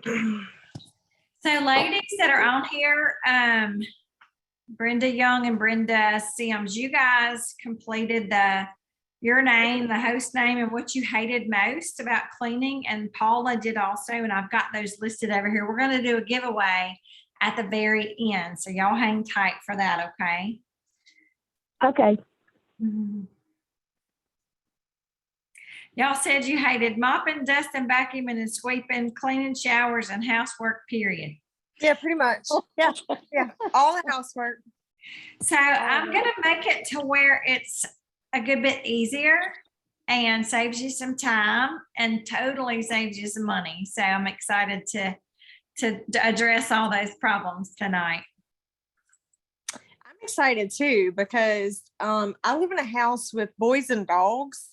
So ladies that are on here, Brenda Young and Brenda Sims, you guys completed your name, the host name, and what you hated most about cleaning. And Paula did also, and I've got those listed over here. We're going to do a giveaway at the very end. So y'all hang tight for that, okay? Okay. Mhm. Y'all said you hated mopping, dusting, vacuuming, and sweeping, cleaning showers, and housework, period. Yeah, pretty much. Yeah, yeah, all the housework. So I'm going to make it to where it's a good bit easier and saves you some time and totally saves you some money. So I'm excited to address all those problems tonight. I'm excited too because I live in a house with boys and dogs.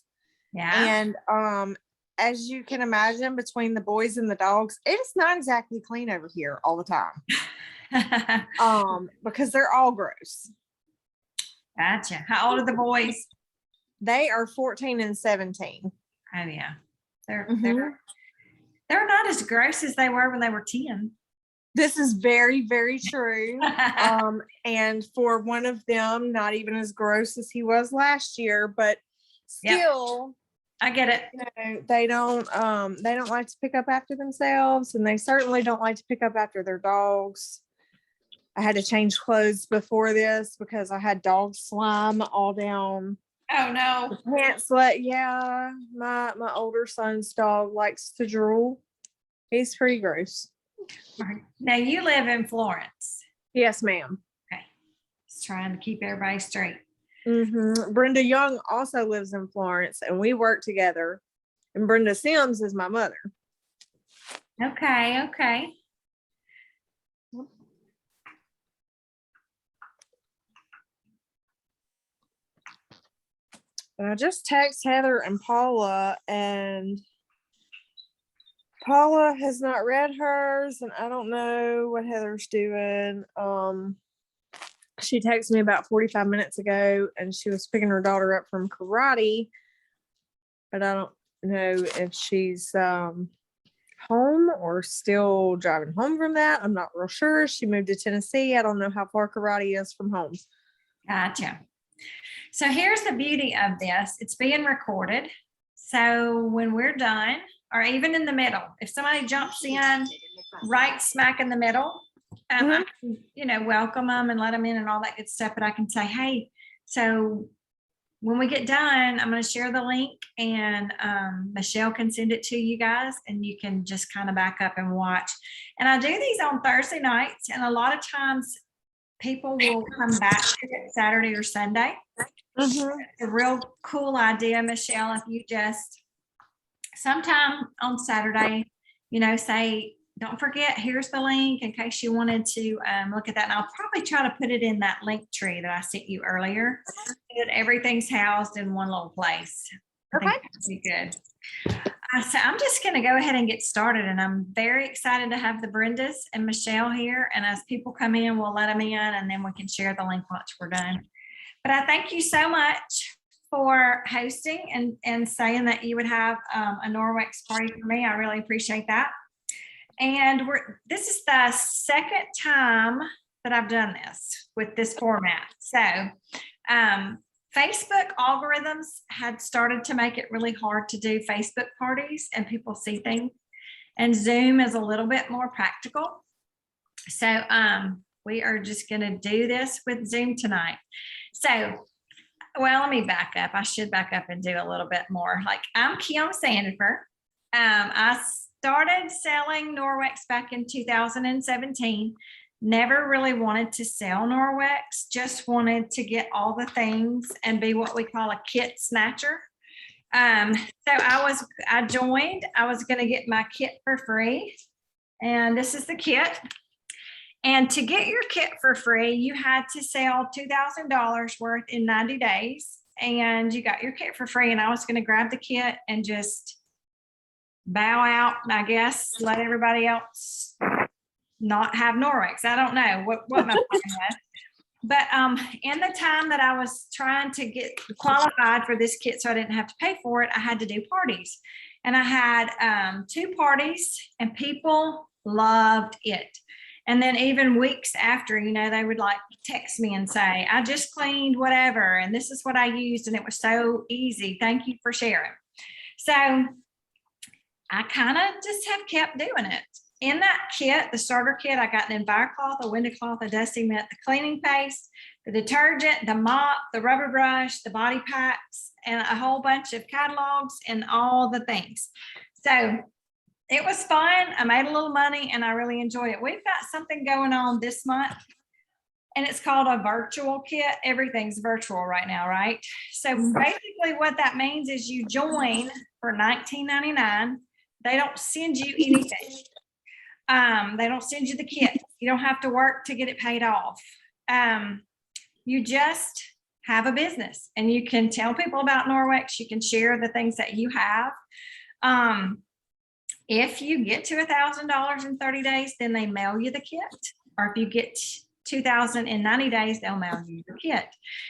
Yeah. And as you can imagine, between the boys and the dogs, it's not exactly clean over here all the time. Because they're all gross. Gotcha. How old are the boys? They are 14 and 17. Oh yeah. They're not as gross as they were when they were 10. This is very, very true. And for one of them, not even as gross as he was last year, but still, I get it. You know, they don't like to pick up after themselves, and they certainly don't like to pick up after their dogs. I had to change clothes before this because I had dog slime all down. Oh no. The pants let, yeah. My older son's dog likes to drool. He's pretty gross. Now you live in Florence. Yes, ma'am. Okay. Just trying to keep everybody straight. Brenda Young also lives in Florence, and we work together. And Brenda Sims is my mother. Okay. And I just text Heather and Paula, and Paula has not read hers, and I don't know what Heather's doing. She texted me about 45 minutes ago, and she was picking her daughter up from karate, but I don't know if she's home or still driving home from that. I'm not real sure. She moved to Tennessee. I don't know how far karate is from home. Gotcha. So here's the beauty of this. It's being recorded. So when we're done, or even in the middle, if somebody jumps in right smack in the middle, I can, welcome them and let them in and all that good stuff. But I can say, hey, so when we get done, I'm going to share the link, and Michelle can send it to you guys, and you can just kind of back up and watch. And I do these on Thursday nights, and a lot of times people will come back to it Saturday or Sunday. It's a real cool idea, Michelle, if you just sometime on Saturday, say, don't forget, here's the link in case you wanted to look at that. And I'll probably try to put it in that link tree that I sent you earlier, so that everything's housed in one little place. I think that would be good. So I'm just going to go ahead and get started, and I'm very excited to have the Brendas and Michelle here. And as people come in, we'll let them in, and then we can share the link once we're done. But I thank you so much for hosting and saying that you would have a Norwex party for me. I really appreciate that. And this is the second time that I've done this with this format. So Facebook algorithms had started to make it really hard to do Facebook parties and people see things. And Zoom is a little bit more practical. So we are just going to do this with Zoom tonight. So, well, let me back up. I should back up and do a little bit more. Like, I'm Kim Sandifer. I started selling Norwex back in 2017. Never really wanted to sell Norwex, just wanted to get all the things and be what we call a kit snatcher. So I joined. I was going to get my kit for free, and this is the kit. And to get your kit for free, you had to sell $2,000 worth in 90 days, and you got your kit for free. And I was going to grab the kit and just bow out, I guess, let everybody else not have Norwex. I don't know what my plan was. But in the time that I was trying to get qualified for this kit so I didn't have to pay for it, I had to do parties. And I had 2 parties, and people loved it. And then even weeks after, they would like text me and say, I just cleaned whatever, and this is what I used, and it was so easy. Thank you for sharing. So I kind of just have kept doing it. In that kit, the starter kit, I got an EnviroCloth, a window cloth, a dusty mitt, the cleaning paste, the detergent, the mop, the rubber brush, the body packs, and a whole bunch of catalogs and all the things. So it was fun. I made a little money and I really enjoy it. We've got something going on this month and it's called a virtual kit. Everything's virtual right now, right? So basically what that means is you join for $19.99. They don't send you anything. They don't send you the kit. You don't have to work to get it paid off. You just have a business and you can tell people about Norwex. You can share the things that you have. If you get to $1,000 in 30 days, then they mail you the kit. Or if you get 2,000 in 90 days, they'll mail you the kit.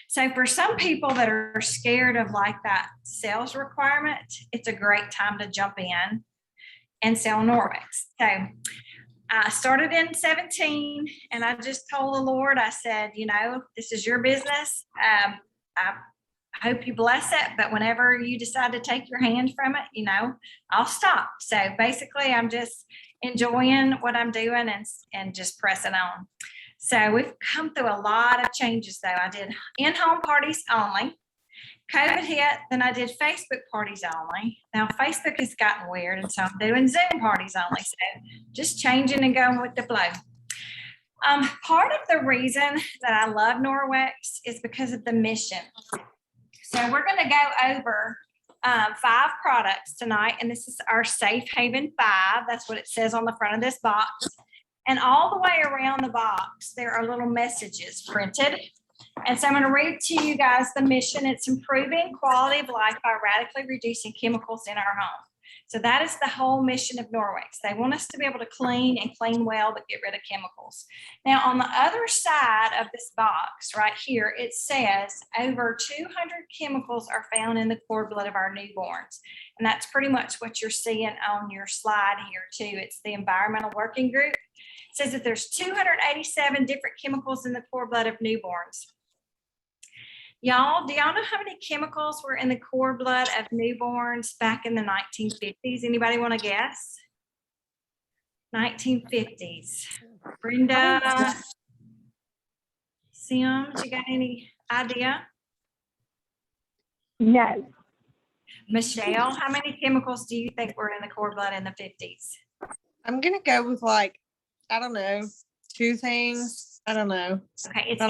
So for some people that are scared of like that sales requirement, it's a great time to jump in and sell Norwex. So I started in 17 and I just told the Lord, I said, this is your business. I hope you bless it, but whenever you decide to take your hand from it, I'll stop. So basically I'm just enjoying what I'm doing and just pressing on. So we've come through a lot of changes though. I did in-home parties only. COVID hit, then I did Facebook parties only. Now Facebook has gotten weird, and so I'm doing Zoom parties only. So just changing and going with the flow. Part of the reason that I love Norwex is because of the mission. So we're going to go over 5 products tonight, and this is our Safe Haven 5. That's what it says on the front of this box. And all the way around the box, there are little messages printed. And so I'm going to read to you guys the mission. It's improving quality of life by radically reducing chemicals in our home. So that is the whole mission of Norwex. They want us to be able to clean and clean well, but get rid of chemicals. Now, on the other side of this box right here, it says over 200 chemicals are found in the cord blood of our newborns. And that's pretty much what you're seeing on your slide here too. It's the Environmental Working Group. It says that there's 287 different chemicals in the cord blood of newborns. Y'all, do y'all know how many chemicals were in the cord blood of newborns back in the 1950s? Anybody want to guess? 1950s. Brenda, Sims, you got any idea? No. Michelle, how many chemicals do you think were in the cord blood in the 50s? I'm going to go with I don't know, 2 things. I don't know. Okay, it's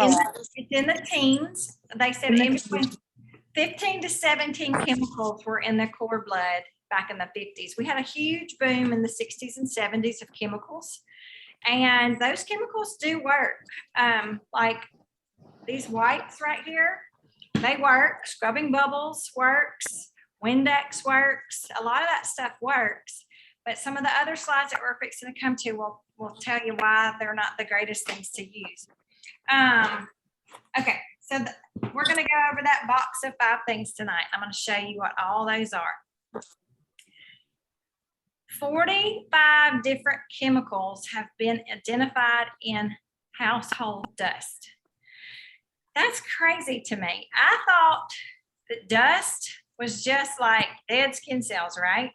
in the teens. They said in between 15 to 17 chemicals were in the cord blood back in the 50s. We had a huge boom in the 60s and 70s of chemicals. And those chemicals do work. Like these wipes right here, they work. Scrubbing bubbles works. Windex works. A lot of that stuff works. But some of the other slides that we're fixing to come to will tell you why they're not the greatest things to use. Okay, so we're going to go over that box of 5 things tonight. I'm going to show you what all those are. 45 different chemicals have been identified in household dust. That's crazy to me. I thought that dust was just like dead skin cells, right?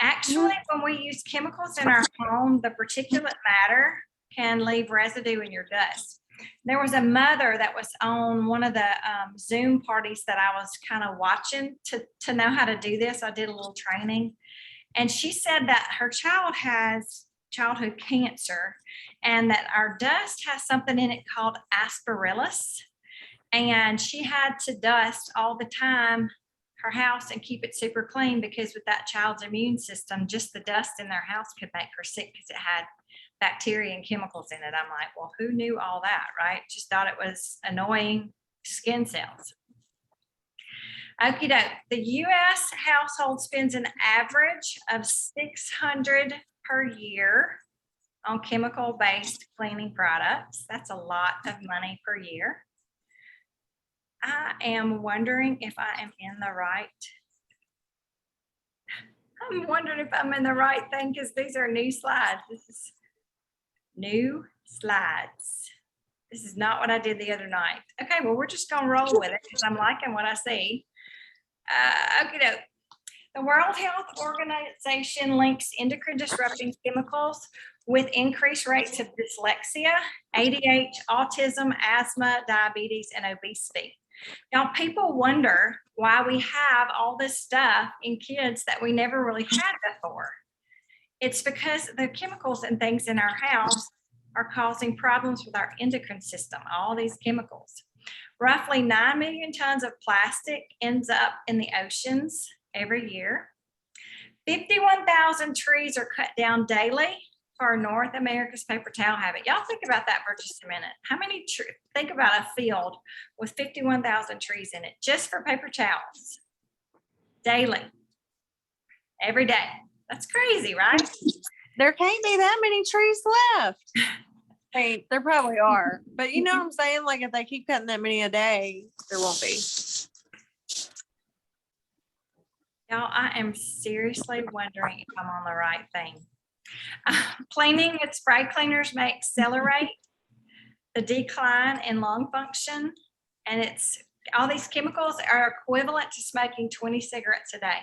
Actually, when we use chemicals in our home, the particulate matter can leave residue in your dust. There was a mother that was on one of the Zoom parties that I was kind of watching to know how to do this. I did a little training. And she said that her child has childhood cancer and that our dust has something in it called aspergillus. And she had to dust all the time her house and keep it super clean because with that child's immune system, just the dust in their house could make her sick because it had bacteria and chemicals in it. I'm like, well, who knew all that, right? Just thought it was annoying skin cells. Okie doke. The U.S. household spends an average of $600 per year on chemical-based cleaning products. That's a lot of money per year. I am wondering if I am in the right. I'm wondering if I'm in the right thing because these are new slides. This is new slides. This is not what I did the other night. Okay, well, we're just gonna roll with it because I'm liking what I see. Okay, the World Health Organization links endocrine disrupting chemicals with increased rates of dyslexia, ADH, autism, asthma, diabetes, and obesity. Now, people wonder why we have all this stuff in kids that we never really had before. It's because the chemicals and things in our house are causing problems with our endocrine system, all these chemicals. Roughly 9 million tons of plastic ends up in the oceans every year. 51,000 trees are cut down daily for North America's paper towel habit. Y'all think about that for just a minute. How many think about a field with 51,000 trees in it just for paper towels daily, every day. That's crazy, right? There can't be that many trees left. I mean, there probably are, but you know what I'm saying? Like if they keep cutting that many a day, there won't be. Y'all, I am seriously wondering if I'm on the right thing. Cleaning with spray cleaners may accelerate the decline in lung function, and all these chemicals are equivalent to smoking 20 cigarettes a day.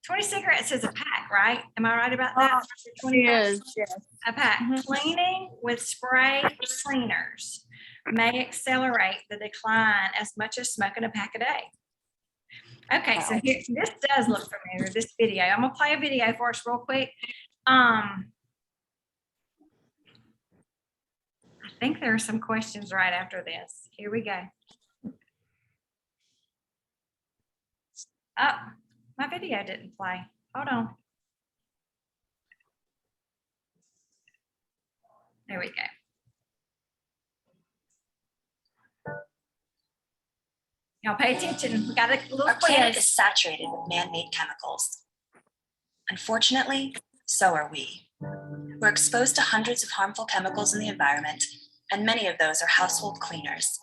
20 cigarettes is a pack, right? Am I right about that? 20 Yes, yes. a pack. Mhm. Cleaning with spray cleaners may accelerate the decline as much as smoking a pack a day. Okay, so here, this does look familiar, this video. I'm gonna play a video for us real quick. I think there are some questions right after this. Here we go. Oh, my video didn't play. Hold on. There we go. Y'all pay attention. We got a little Our planet quiz. is saturated with man-made chemicals. Unfortunately, so are we. We're exposed to hundreds of harmful chemicals in the environment, and many of those are household cleaners.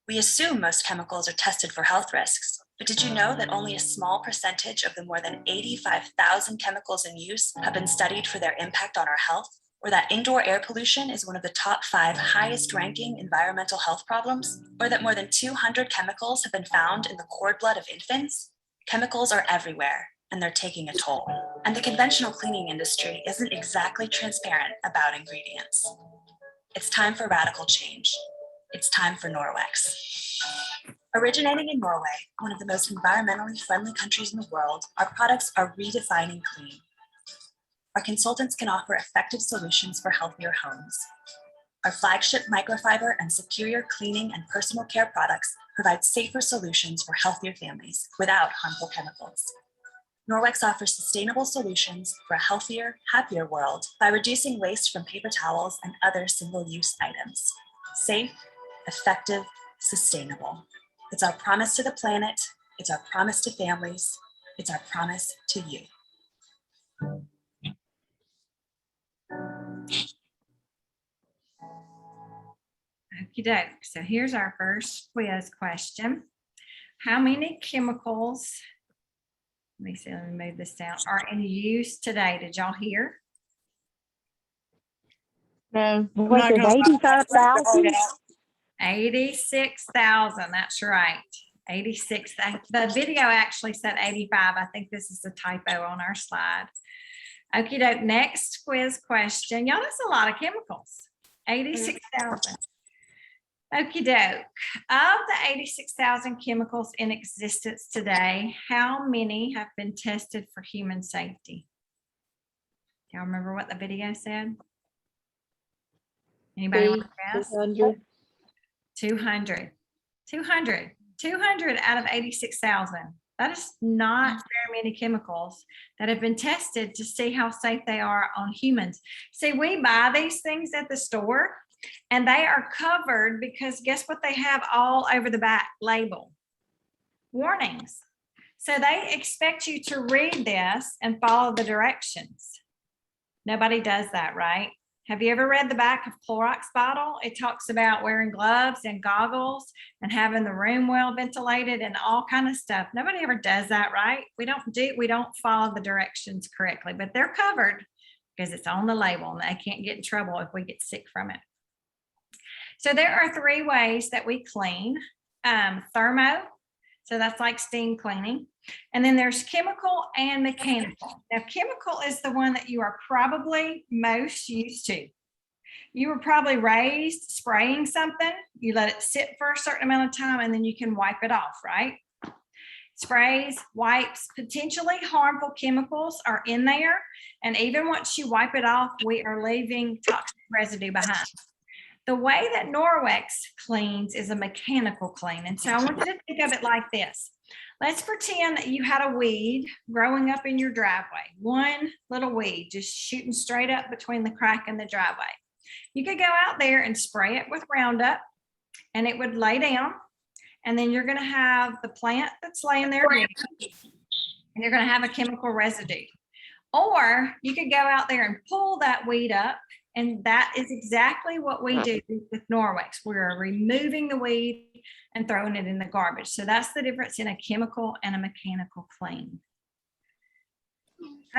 We assume most chemicals are tested for health risks, but did you know that only a small percentage of the more than 85,000 chemicals in use have been studied for their impact on our health? Or that indoor air pollution is one of the top 5 highest ranking environmental health problems? Or that more than 200 chemicals have been found in the cord blood of infants? Chemicals are everywhere, and they're taking a toll. And the conventional cleaning industry isn't exactly transparent about ingredients. It's time for radical change. It's time for Norwex. Originating in Norway, one of the most environmentally friendly countries in the world, our products are redefining clean. Our consultants can offer effective solutions for healthier homes. Our flagship microfiber and superior cleaning and personal care products provide safer solutions for healthier families without harmful chemicals. Norwex offers sustainable solutions for a healthier, happier world by reducing waste from paper towels and other single-use items. Safe, effective, sustainable. It's our promise to the planet, it's our promise to families, it's our promise to you. Okie doke. So here's our first quiz question. How many chemicals, let me see, let me move this down, are in use today? Did y'all hear? No. Was it 85,000? 86,000, that's right. 86, the video actually said 85. I think this is a typo on our slide. Okie doke, next quiz question. Y'all, that's a lot of chemicals. 86,000. Okie doke. Of the 86,000 chemicals in existence today, how many have been tested for human safety? Y'all remember what the video said? Anybody want to guess? 200. 200 out of 86,000. That is not very many chemicals that have been tested to see how safe they are on humans. See, we buy these things at the store and they are covered because guess what they have all over the back label? Warnings. So they expect you to read this and follow the directions. Nobody does that, right? Have you ever read the back of Clorox bottle? It talks about wearing gloves and goggles and having the room well ventilated and all kind of stuff. Nobody ever does that, right? We don't follow the directions correctly, but they're covered because it's on the label and they can't get in trouble if we get sick from it. So there are 3 ways that we clean. Thermo, so that's like steam cleaning. And then there's chemical and mechanical. Now, chemical is the one that you are probably most used to. You were probably raised spraying something. You let it sit for a certain amount of time and then you can wipe it off, right? Sprays, wipes, potentially harmful chemicals are in there. And even once you wipe it off, we are leaving toxic residue behind. The way that Norwex cleans is a mechanical clean. And so I want you to think of it like this. Let's pretend that you had a weed growing up in your driveway. One little weed just shooting straight up between the crack in the driveway. You could go out there and spray it with Roundup and it would lay down. And then you're going to have the plant that's laying there and you're going to have a chemical residue. Or you could go out there and pull that weed up. And that is exactly what we do with Norwex. We're removing the weed and throwing it in the garbage. So that's the difference in a chemical and a mechanical clean.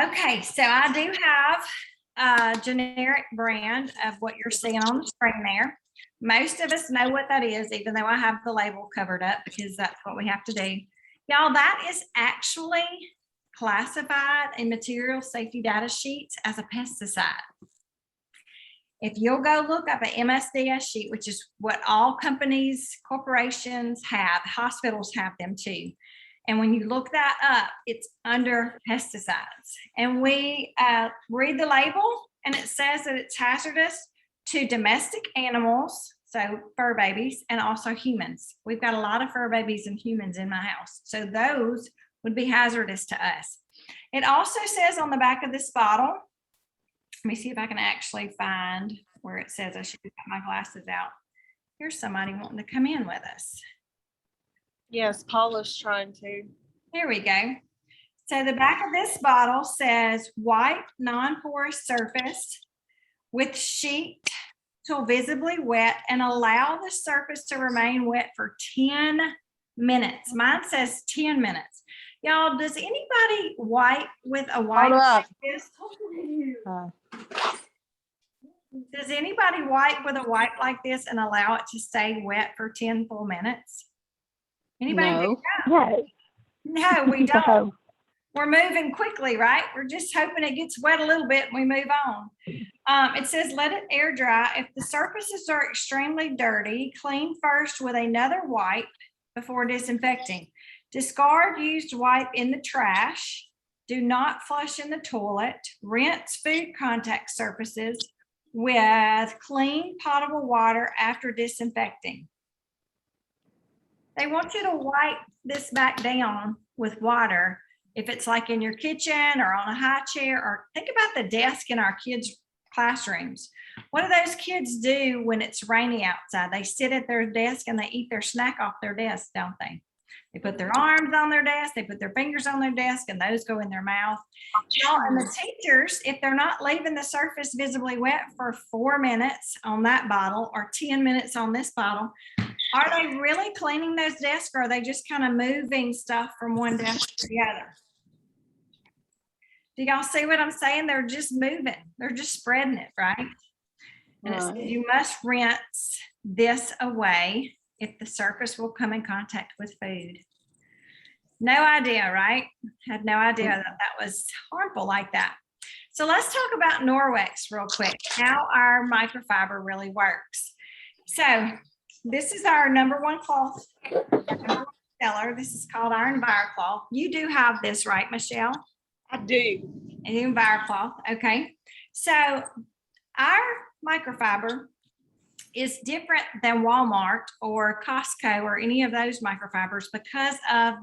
Okay, so I do have a generic brand of what you're seeing on the screen there. Most of us know what that is, even though I have the label covered up because that's what we have to do. Y'all, that is actually classified in material safety data sheets as a pesticide. If you'll go look up an MSDS sheet, which is what all companies, corporations have, hospitals have them too. And when you look that up, it's under pesticides. And we read the label and it says that it's hazardous to domestic animals, so fur babies, and also humans. We've got a lot of fur babies and humans in my house. So those would be hazardous to us. It also says on the back of this bottle, let me see if I can actually find where it says I should get my glasses out. Here's somebody wanting to come in with us. Yes, Paula's trying to. Here we go. So the back of this bottle says wipe non-porous surface with sheet till visibly wet and allow the surface to remain wet for 10 minutes. Mine says 10 minutes. Y'all, does anybody wipe with a wipe like this? Does anybody wipe with a wipe like this and allow it to stay wet for 10 full minutes? Anybody? No. No. No, we don't. No. We're moving quickly, right? We're just hoping it gets wet a little bit and we move on. It says let it air dry. If the surfaces are extremely dirty, clean first with another wipe before disinfecting. Discard used wipe in the trash. Do not flush in the toilet. Rinse food contact surfaces with clean potable water after disinfecting. They want you to wipe this back down with water if it's like in your kitchen or on a high chair, or think about the desk in our kids' classrooms. What do those kids do when it's rainy outside? They sit at their desk and they eat their snack off their desk, don't they? They put their arms on their desk, they put their fingers on their desk, and those go in their mouth. And the teachers, if they're not leaving the surface visibly wet for 4 minutes on that bottle or 10 minutes on this bottle, are they really cleaning those desks, or are they just kind of moving stuff from one desk to the other? Do y'all see what I'm saying? They're just moving. They're just spreading it, right? And it says you must rinse this away if the surface will come in contact with food. No idea, right? Had no idea that that was harmful like that. So let's talk about Norwex real quick, how our microfiber really works. So this is our #1 cloth seller. This is called our EnviroCloth. You do have this, right, Michelle? I do. An EnviroCloth, okay. So our microfiber is different than Walmart or Costco or any of those microfibers because of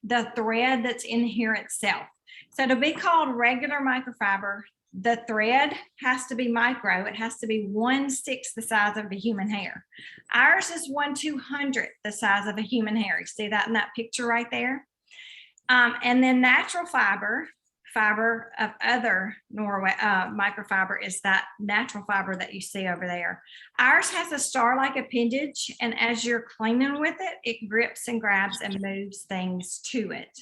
the thread that's in here itself. So to be called regular microfiber, the thread has to be micro. It has to be 1/6 the size of a human hair. Ours is 1/200 the size of a human hair. You see that in that picture right there? And then natural fiber fiber of other Norway microfiber is that natural fiber that you see over there. Ours has a star-like appendage, and as you're cleaning with it, it grips and grabs and moves things to it.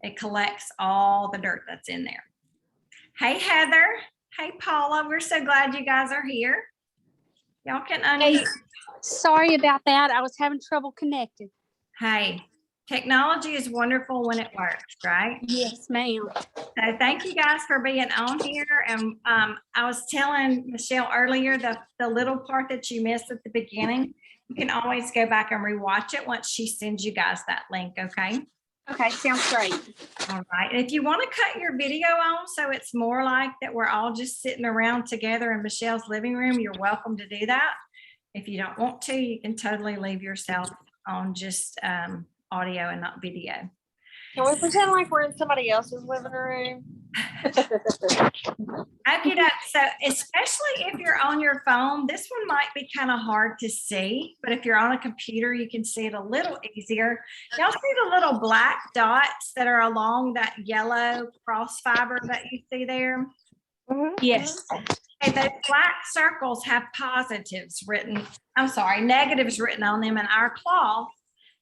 It collects all the dirt that's in there. Hey, Heather. Hey, Paula. We're so glad you guys are here. Y'all can Hey, sorry about that. I was having trouble connecting. Hey, technology is wonderful when it works, right? Yes, ma'am. So thank you guys for being on here. And I was telling Michelle earlier, the little part that you missed at the beginning, you can always go back and rewatch it once she sends you guys that link, okay? Okay, sounds great. All right. And if you want to cut your video on so it's more like that we're all just sitting around together in Michelle's living room, you're welcome to do that. If you don't want to, you can totally leave yourself on just audio and not video. Can we pretend like we're in somebody else's living room? Okay, so especially if you're on your phone, this one might be kind of hard to see, but if you're on a computer, you can see it a little easier. Y'all see the little black dots that are along that yellow cross fiber that you see there? Yes. Okay, those black circles have negatives written on them, and our cloth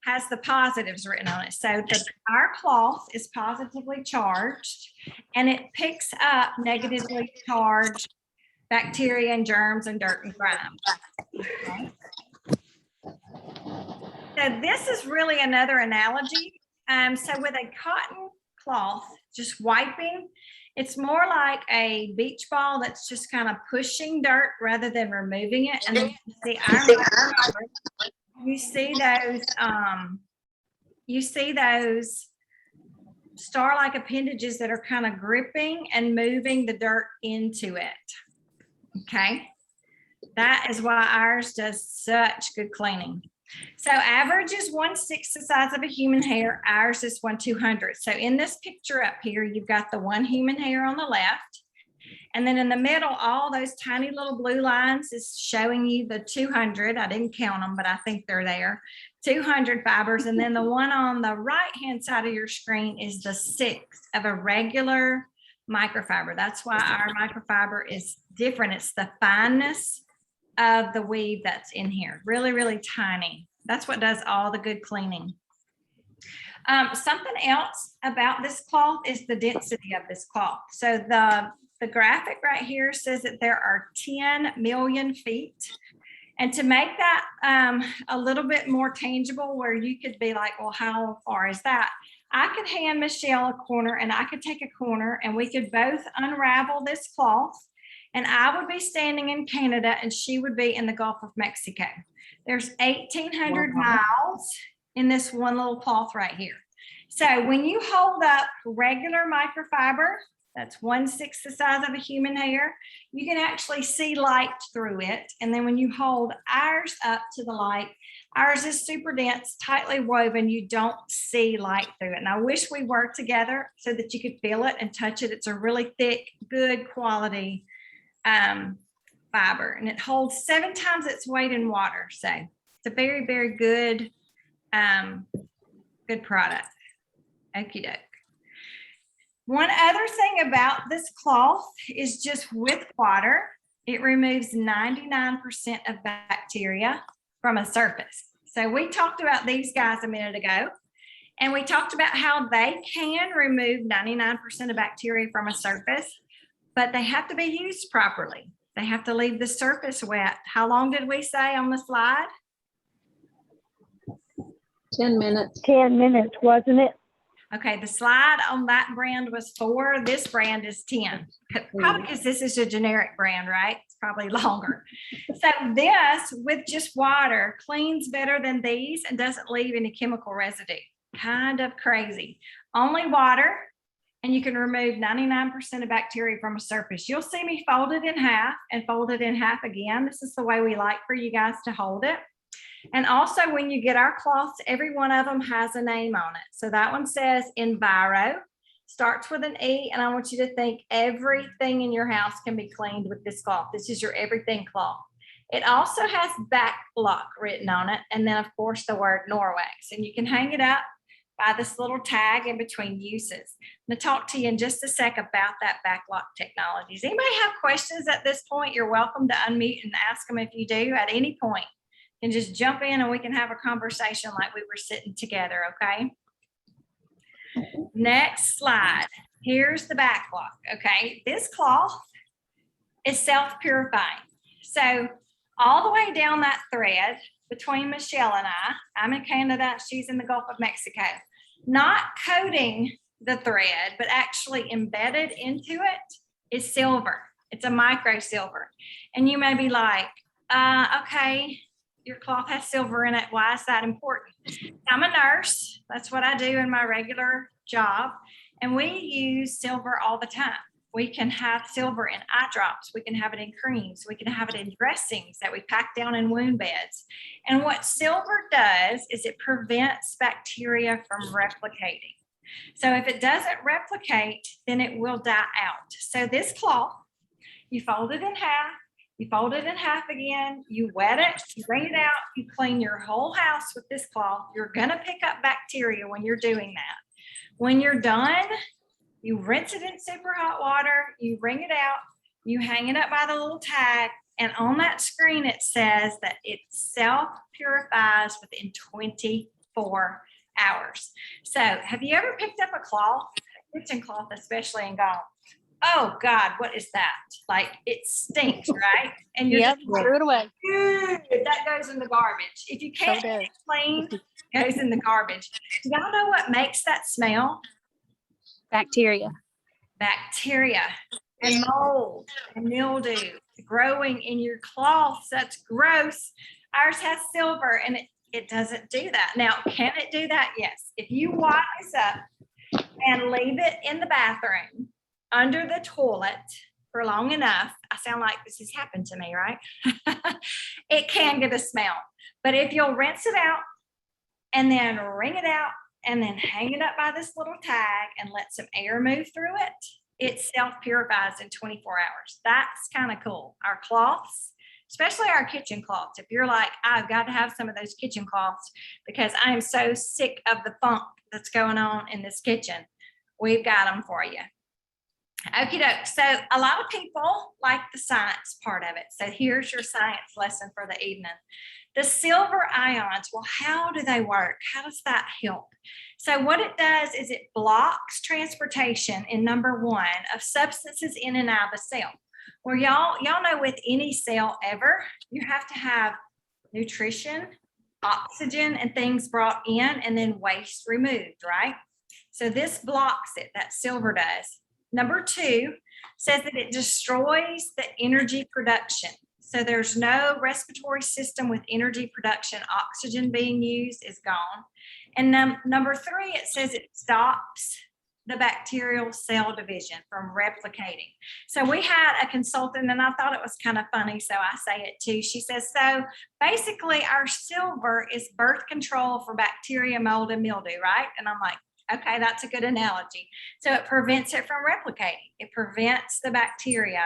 has the positives written on it. So our cloth is positively charged, and it picks up negatively charged bacteria and germs and dirt and grime. Okay. So this is really another analogy. So with a cotton cloth, just wiping, it's more like a beach ball that's just kind of pushing dirt rather than removing it. And then you see those star-like appendages that are kind of gripping and moving the dirt into it. Okay. That is why ours does such good cleaning. So average is 1/6 the size of a human hair. Ours is 1/200. So in this picture up here, you've got the one human hair on the left. And then in the middle, all those tiny little blue lines is showing you the 200. I didn't count them, but I think they're there. 200 fibers. And then the one on the right-hand side of your screen is the 6 of a regular microfiber. That's why our microfiber is different. It's the fineness of the weave that's in here. Really, really tiny. That's what does all the good cleaning. Something else about this cloth is the density of this cloth. So the graphic right here says that there are 10 million feet. And to make that a little bit more tangible, where you could be like, well, how far is that? I could hand Michelle a corner, and I could take a corner, and we could both unravel this cloth, and I would be standing in Canada and she would be in the Gulf of Mexico. There's 1,800 miles in this one little cloth right here. So when you hold up regular microfiber, that's 1/6 the size of a human hair, you can actually see light through it. And then when you hold ours up to the light, ours is super dense, tightly woven. You don't see light through it. And I wish we were together so that you could feel it and touch it. It's a really thick, good quality fiber, and it holds 7 times its weight in water. So it's a very, very good, good product. Okie doke. One other thing about this cloth is just with water, it removes 99% of bacteria from a surface. So we talked about these guys a minute ago, and we talked about how they can remove 99% of bacteria from a surface, but they have to be used properly. They have to leave the surface wet. How long did we say on the slide? 10 minutes. 10 minutes, wasn't it? Okay, the slide on that brand was 4. This brand is 10. Probably because this is a generic brand, right? It's probably longer. So this, with just water, cleans better than these and doesn't leave any chemical residue. Kind of crazy. Only water, and you can remove 99% of bacteria from a surface. You'll see me fold it in half and fold it in half again. This is the way we like for you guys to hold it. And also when you get our cloths, every one of them has a name on it. So that one says Enviro, starts with an E, and I want you to think everything in your house can be cleaned with this cloth. This is your everything cloth. It also has back block written on it. And then of course the word Norwex, and you can hang it up by this little tag in between uses. I'm going to talk to you in just a sec about that backlock technology. Does anybody have questions at this point? You're welcome to unmute and ask them if you do at any point. You can just jump in and we can have a conversation like we were sitting together, okay? Next slide. Here's the backlock, okay? This cloth is self-purifying. So all the way down that thread between Michelle and I'm in Canada, she's in the Gulf of Mexico, not coating the thread, but actually embedded into it is silver. It's a micro silver. And you may be like, okay, your cloth has silver in it. Why is that important? I'm a nurse. That's what I do in my regular job. And we use silver all the time. We can have silver in eye drops. We can have it in creams. We can have it in dressings that we pack down in wound beds. And what silver does is it prevents bacteria from replicating. So if it doesn't replicate, then it will die out. So this cloth, you fold it in half, you fold it in half again, you wet it, you bring it out, you clean your whole house with this cloth. You're gonna pick up bacteria when you're doing that. When you're done, you rinse it in super hot water, you wring it out, you hang it up by the little tag, and on that screen it says that it self-purifies within 24 hours. So have you ever picked up a cloth, kitchen cloth especially, and gone, oh God, what is that? Like it stinks, right? And you're Yep, just like, threw it away. that goes in the garbage. If you can't So get does. it clean, it goes in the garbage. Do y'all know what makes that smell? Bacteria. Bacteria and mold and mildew growing in your cloths. That's gross. Ours has silver and it doesn't do that. Now, can it do that? Yes. If you wad this up and leave it in the bathroom under the toilet for long enough, I sound like this has happened to me, right? It can get a smell. But if you'll rinse it out and then wring it out and then hang it up by this little tag and let some air move through it, it self-purifies in 24 hours. That's kind of cool. Our cloths, especially our kitchen cloths. If you're like, I've got to have some of those kitchen cloths because I am so sick of the funk that's going on in this kitchen, we've got them for you. Okie doke. So a lot of people like the science part of it. So here's your science lesson for the evening. The silver ions, well, how do they work? How does that help? So what it does is it blocks transportation in number one of substances in and out of a cell. Well, y'all know with any cell ever, you have to have nutrition, oxygen, and things brought in, and then waste removed, right? So this blocks it, that silver does. Number two says that it destroys the energy production. So there's no respiratory system with energy production. Oxygen being used is gone. And number three, it says it stops the bacterial cell division from replicating. So we had a consultant and I thought it was kind of funny, so I say it too. She says, so basically our silver is birth control for bacteria, mold, and mildew, right? And I'm like, okay, that's a good analogy. So it prevents it from replicating. It prevents the bacteria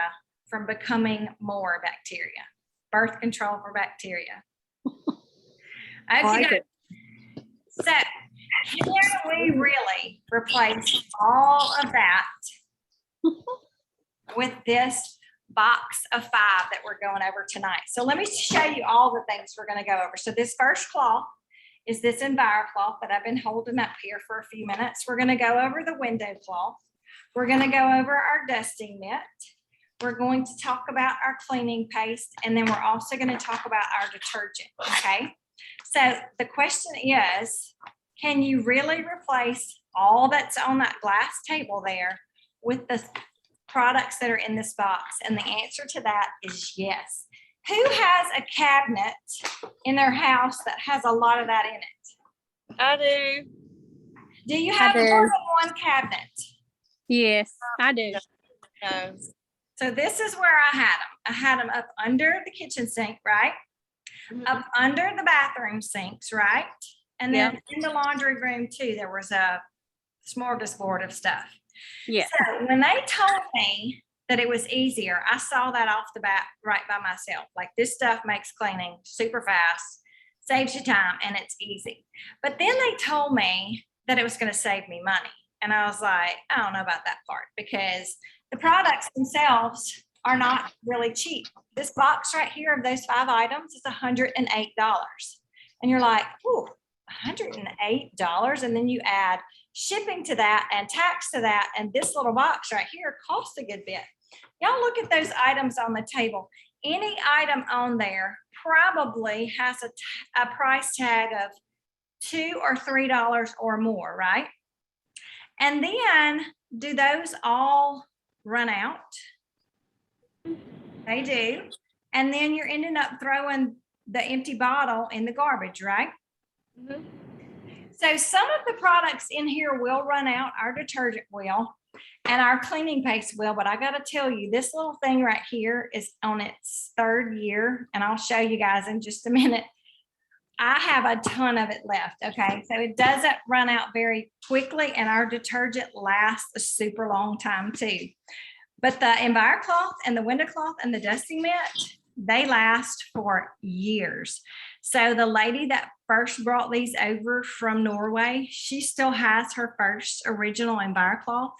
from becoming more bacteria. Birth control for bacteria. Okay. So can we really replace all of that with this box of 5 that we're going over tonight? So let me show you all the things we're going to go over. So this first cloth is this EnviroCloth that I've been holding up here for a few minutes. We're going to go over the window cloth. We're going to go over our dusting mitt. We're going to talk about our cleaning paste, and then we're also going to talk about our detergent, okay? So the question is, can you really replace all that's on that glass table there with the products that are in this box? And the answer to that is yes. Who has a cabinet in their house that has a lot of that in it? I do. Do you have do. more than one cabinet? Yes, I do. No. So this is where I had them. I had them up under the kitchen sink, right? Up under the bathroom sinks, right? And then in the laundry room too, there was a smorgasbord of stuff. Yeah. So when they told me that it was easier, I saw that off the bat right by myself. Like this stuff makes cleaning super fast, saves you time, and it's easy. But then they told me that it was going to save me money. And I was like, I don't know about that part because the products themselves are not really cheap. This box right here of those 5 items is $108. And you're like, ooh, $108. And then you add shipping to that and tax to that. And this little box right here costs a good bit. Y'all look at those items on the table. Any item on there probably has a price tag of $2 or $3 or more, right? And then do those all run out? They do. And then you're ending up throwing the empty bottle in the garbage, right? So some of the products in here will run out. Our detergent will, and our cleaning paste will, but I got to tell you, this little thing right here is on its 3rd year, and I'll show you guys in just a minute. I have a ton of it left, okay? So it doesn't run out very quickly, and our detergent lasts a super long time too. But the EnviroCloth and the window cloth and the dusting mitt, they last for years. So the lady that first brought these over from Norway, she still has her first original EnviroCloth.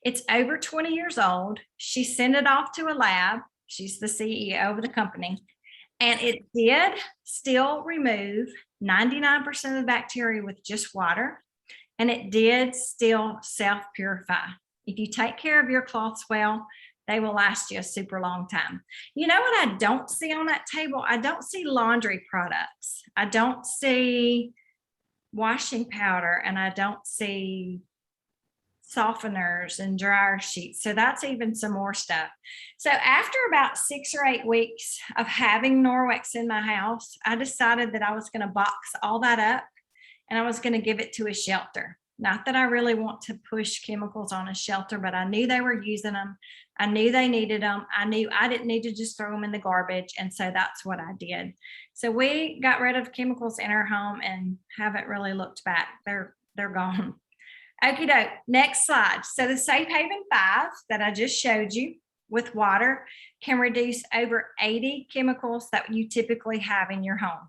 It's over 20 years old. She sent it off to a lab. She's the CEO of the company. And it did still remove 99% of the bacteria with just water. And it did still self-purify. If you take care of your cloths well, they will last you a super long time. You know what I don't see on that table? I don't see laundry products. I don't see washing powder, and I don't see softeners and dryer sheets. So that's even some more stuff. So after about 6 or 8 weeks of having Norwex in my house, I decided that I was going to box all that up and I was going to give it to a shelter. Not that I really want to push chemicals on a shelter, but I knew they were using them. I knew they needed them. I knew I didn't need to just throw them in the garbage. And so that's what I did. So we got rid of chemicals in our home and haven't really looked back. They're gone. Okie doke, next slide. So the Safe Haven 5 that I just showed you with water can reduce over 80 chemicals that you typically have in your home.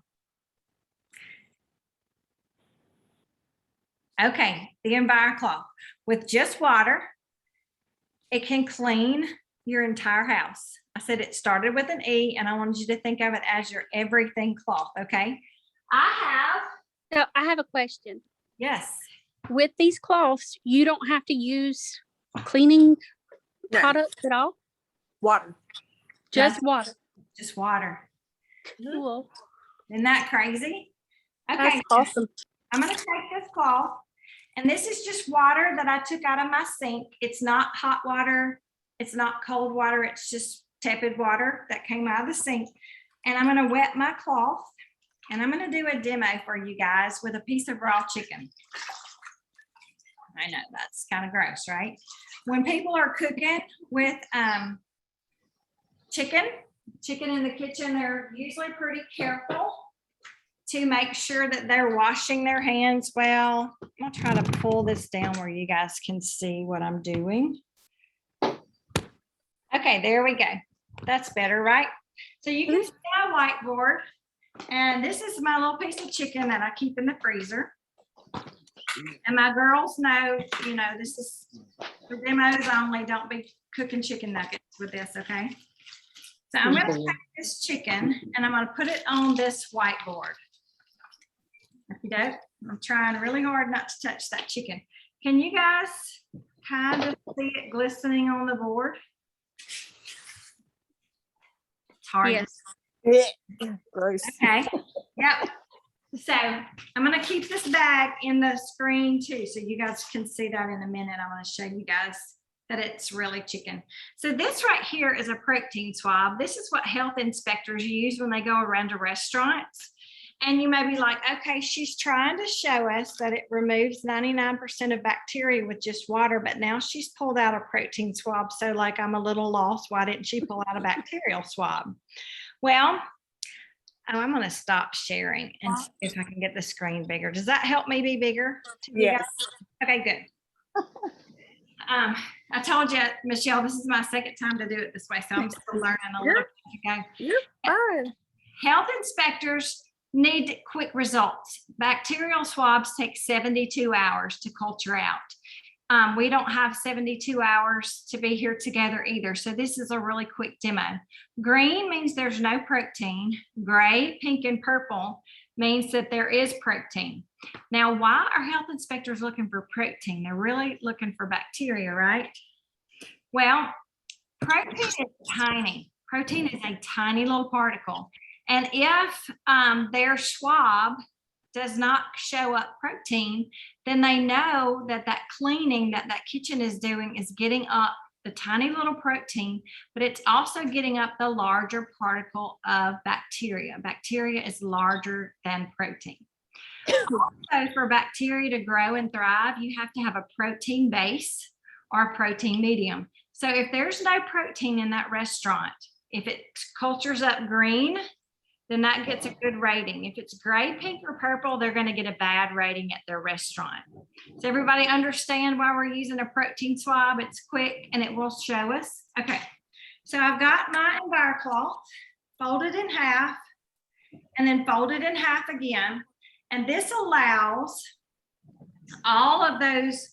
Okay, the EnviroCloth with just water, it can clean your entire house. I said it started with an E, and I wanted you to think of it as your everything cloth, okay? So I have a question. Yes. With these cloths, you don't have to use cleaning No. products at all? Water. Just water. Just water. Cool. Isn't that crazy? Okay, That's awesome. I'm gonna take this cloth, and this is just water that I took out of my sink. It's not hot water. It's not cold water. It's just tepid water that came out of the sink. And I'm gonna wet my cloth, and I'm gonna do a demo for you guys with a piece of raw chicken. I know that's kind of gross, right? When people are cooking with chicken in the kitchen, they're usually pretty careful to make sure that they're washing their hands well. I'm gonna try to pull this down where you guys can see what I'm doing. Okay, there we go. That's better, right? So you can see my whiteboard, and this is my little piece of chicken that I keep in the freezer. And my girls know, you know, this is for demos only. Don't be cooking chicken nuggets with this, okay? So I'm gonna take this chicken and I'm gonna put it on this whiteboard. Okay, I'm trying really hard not to touch that chicken. Can you guys kind of see it glistening on the board? It's hard. Yes. Gross. Okay, yep. So I'm gonna keep this bag in the screen too, so you guys can see that in a minute. I'm gonna show you guys that it's really chicken. So this right here is a protein swab. This is what health inspectors use when they go around to restaurants. And you may be like, okay, she's trying to show us that it removes 99% of bacteria with just water, but now she's pulled out a protein swab. So like, I'm a little lost. Why didn't she pull out a bacterial swab? Well, I'm going to stop sharing and see if I can get the screen bigger. Does that help me be bigger? Yes. Okay, good. I told you, Michelle, this is my second time to do it this way, so I'm still learning a little bit. Okay. You're fine. Health inspectors need quick results. Bacterial swabs take 72 hours to culture out. We don't have 72 hours to be here together either. So this is a really quick demo. Green means there's no protein. Gray, pink, and purple means that there is protein. Now, why are health inspectors looking for protein? They're really looking for bacteria, right? Well, protein is tiny. Protein is a tiny little particle. And if their swab does not show up protein, then they know that that cleaning that that kitchen is doing is getting up the tiny little protein, but it's also getting up the larger particle of bacteria. Bacteria is larger than protein. Also, for bacteria to grow and thrive, you have to have a protein base or a protein medium. So if there's no protein in that restaurant, if it cultures up green, then that gets a good rating. If it's gray, pink, or purple, they're going to get a bad rating at their restaurant. Does everybody understand why we're using a protein swab? It's quick and it will show us. Okay, so I've got my EnviroCloth folded in half and then folded in half again. And this allows all of those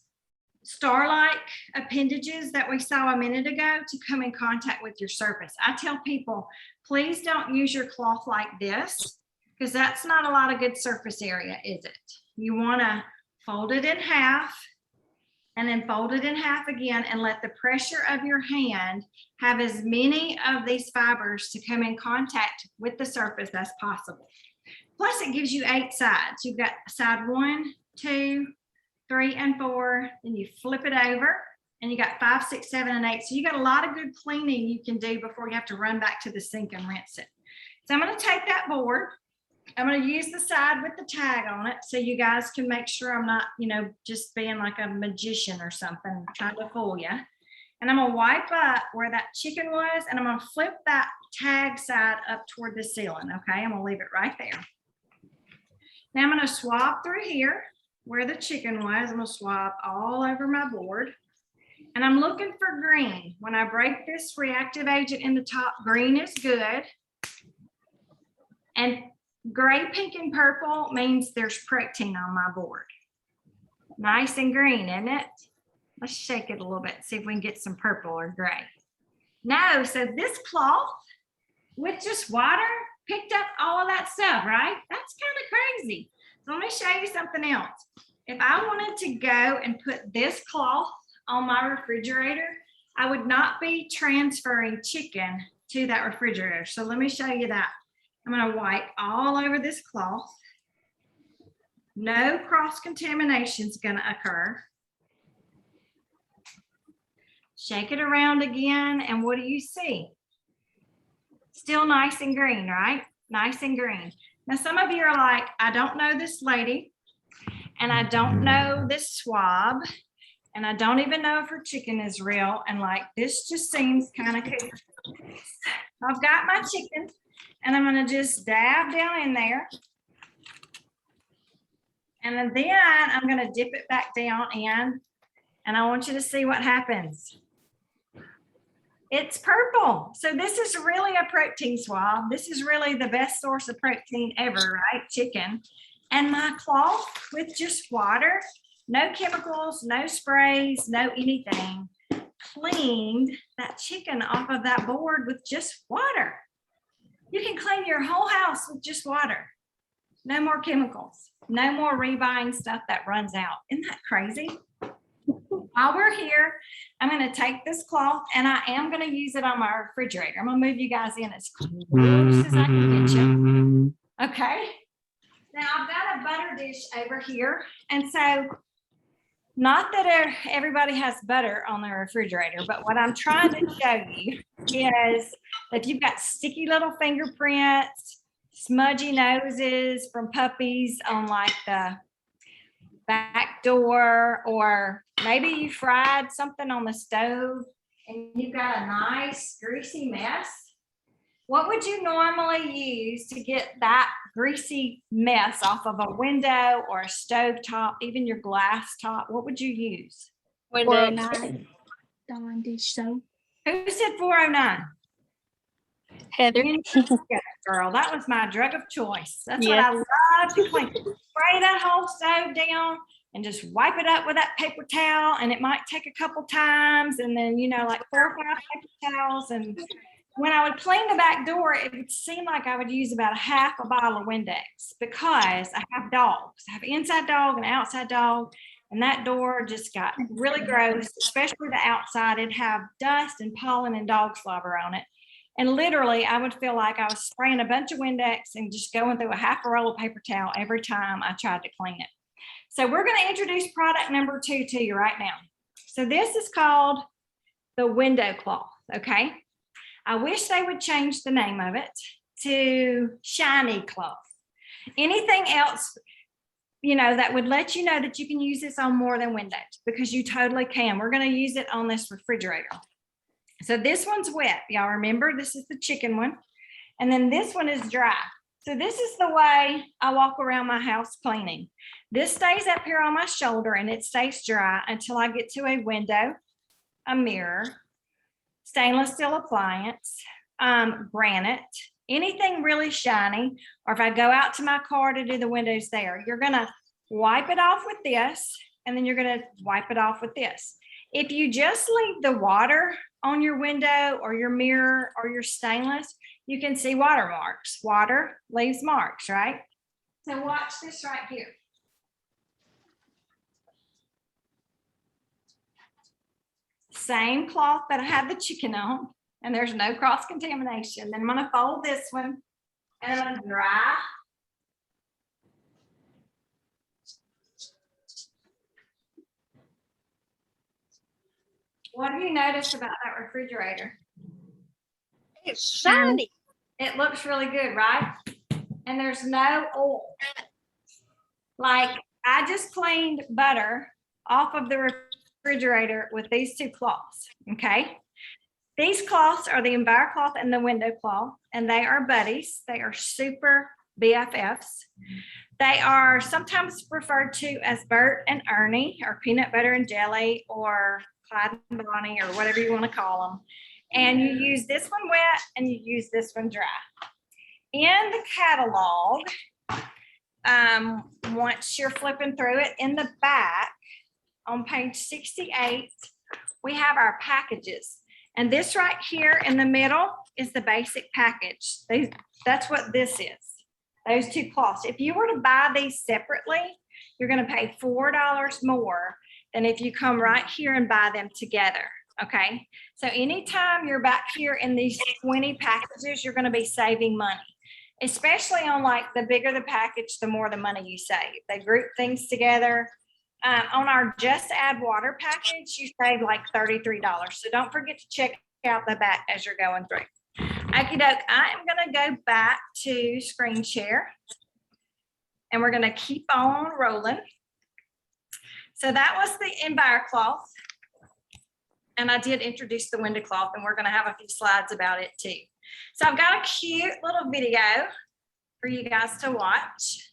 star-like appendages that we saw a minute ago to come in contact with your surface. I tell people, please don't use your cloth like this because that's not a lot of good surface area, is it? You want to fold it in half and then fold it in half again and let the pressure of your hand have as many of these fibers to come in contact with the surface as possible. Plus, it gives you 8 sides. You've got side 1, 2, 3, and 4. Then you flip it over and you got 5, 6, 7, and 8. So you got a lot of good cleaning you can do before you have to run back to the sink and rinse it. So I'm going to take that board. I'm going to use the side with the tag on it so you guys can make sure I'm not, just being like a magician or something, trying to fool you. And I'm going to wipe up where that chicken was, and I'm going to flip that tag side up toward the ceiling. Okay, I'm going to leave it right there. Now I'm going to swab through here where the chicken was. I'm going to swab all over my board. And I'm looking for green. When I break this reactive agent in the top, green is good. And gray, pink, and purple means there's protein on my board. Nice and green, isn't it? Let's shake it a little bit, see if we can get some purple or gray. No, so this cloth with just water picked up all of that stuff, right? That's kind of crazy. So let me show you something else. If I wanted to go and put this cloth on my refrigerator, I would not be transferring chicken to that refrigerator. So let me show you that. I'm going to wipe all over this cloth. No cross-contamination is going to occur. Shake it around again, and what do you see? Still nice and green, right? Nice and green. Now, some of you are like, I don't know this lady, and I don't know this swab, and I don't even know if her chicken is real, and like, this just seems kind of cool. I've got my chicken, and I'm going to just dab down in there. And then I'm going to dip it back down in, and I want you to see what happens. It's purple. So this is really a protein swab. This is really the best source of protein ever, right? Chicken. And my cloth with just water, no chemicals, no sprays, no anything, cleaned that chicken off of that board with just water. You can clean your whole house with just water. No more chemicals, no more rebuying stuff that runs out. Isn't that crazy? While we're here, I'm going to take this cloth and I am going to use it on my refrigerator. I'm going to move you guys in as close as I can get you. Okay. Now I've got a butter dish over here. And so not that everybody has butter on their refrigerator, but what I'm trying to show you is that you've got sticky little fingerprints, smudgy noses from puppies on like the back door, or maybe you fried something on the stove and you've got a nice greasy mess. What would you normally use to get that greasy mess off of a window or a stove top, even your glass top? What would you use? 409 Dawn dish soap. Who said 409? Heather. Yeah, girl, that was my drug of choice. That's what Yeah. I love to clean. Spray that whole stove down and just wipe it up with that paper towel. And it might take a couple times, and then, like 4 or 5 paper towels. And when I would clean the back door, it would seem like I would use about a half a bottle of Windex because I have dogs. I have an inside dog and an outside dog. And that door just got really gross, especially the outside. It'd have dust and pollen and dog slobber on it. And literally, I would feel like I was spraying a bunch of Windex and just going through a half a roll of paper towel every time I tried to clean it. So we're going to introduce product number 2 to you right now. So this is called the window cloth, okay? I wish they would change the name of it to shiny cloth. Anything else, that would let you know that you can use this on more than windows, because you totally can. We're going to use it on this refrigerator. So this one's wet. Y'all remember, this is the chicken one. And then this one is dry. So this is the way I walk around my house cleaning. This stays up here on my shoulder and it stays dry until I get to a window, a mirror, stainless steel appliance, granite, anything really shiny. Or if I go out to my car to do the windows there, you're gonna wipe it off with this, and then you're gonna wipe it off with this. If you just leave the water on your window or your mirror or your stainless, you can see watermarks. Water leaves marks, right? So watch this right here. Same cloth that I had the chicken on, and there's no cross contamination. Then I'm gonna fold this one and I'm gonna dry. What have you noticed about that refrigerator? It's shiny. It looks really good, right? And there's no oil. Like, I just cleaned butter off of the refrigerator with these 2 cloths, okay? These cloths are the EnviroCloth and the window cloth, and they are buddies. They are super BFFs. They are sometimes referred to as Bert and Ernie, or peanut butter and jelly, or Clyde and Bonnie, or whatever you want to call them. And you use this one wet and you use this one dry. In the catalog, once you're flipping through it, in the back on page 68, we have our packages. And this right here in the middle is the basic package. That's what this is, those 2 cloths. If you were to buy these separately, you're going to pay $4 more than if you come right here and buy them together. Okay, so anytime you're back here in these 20 packages, you're going to be saving money, especially on, like, the bigger the package, the more the money you save. They group things together. On our Just Add Water package, you save like $33. So don't forget to check out the back as you're going through. Okie doke, I am going to go back to screen share, and we're going to keep on rolling. So that was the EnviroCloth. And I did introduce the window cloth, and we're going to have a few slides about it too. So I've got a cute little video for you guys to watch.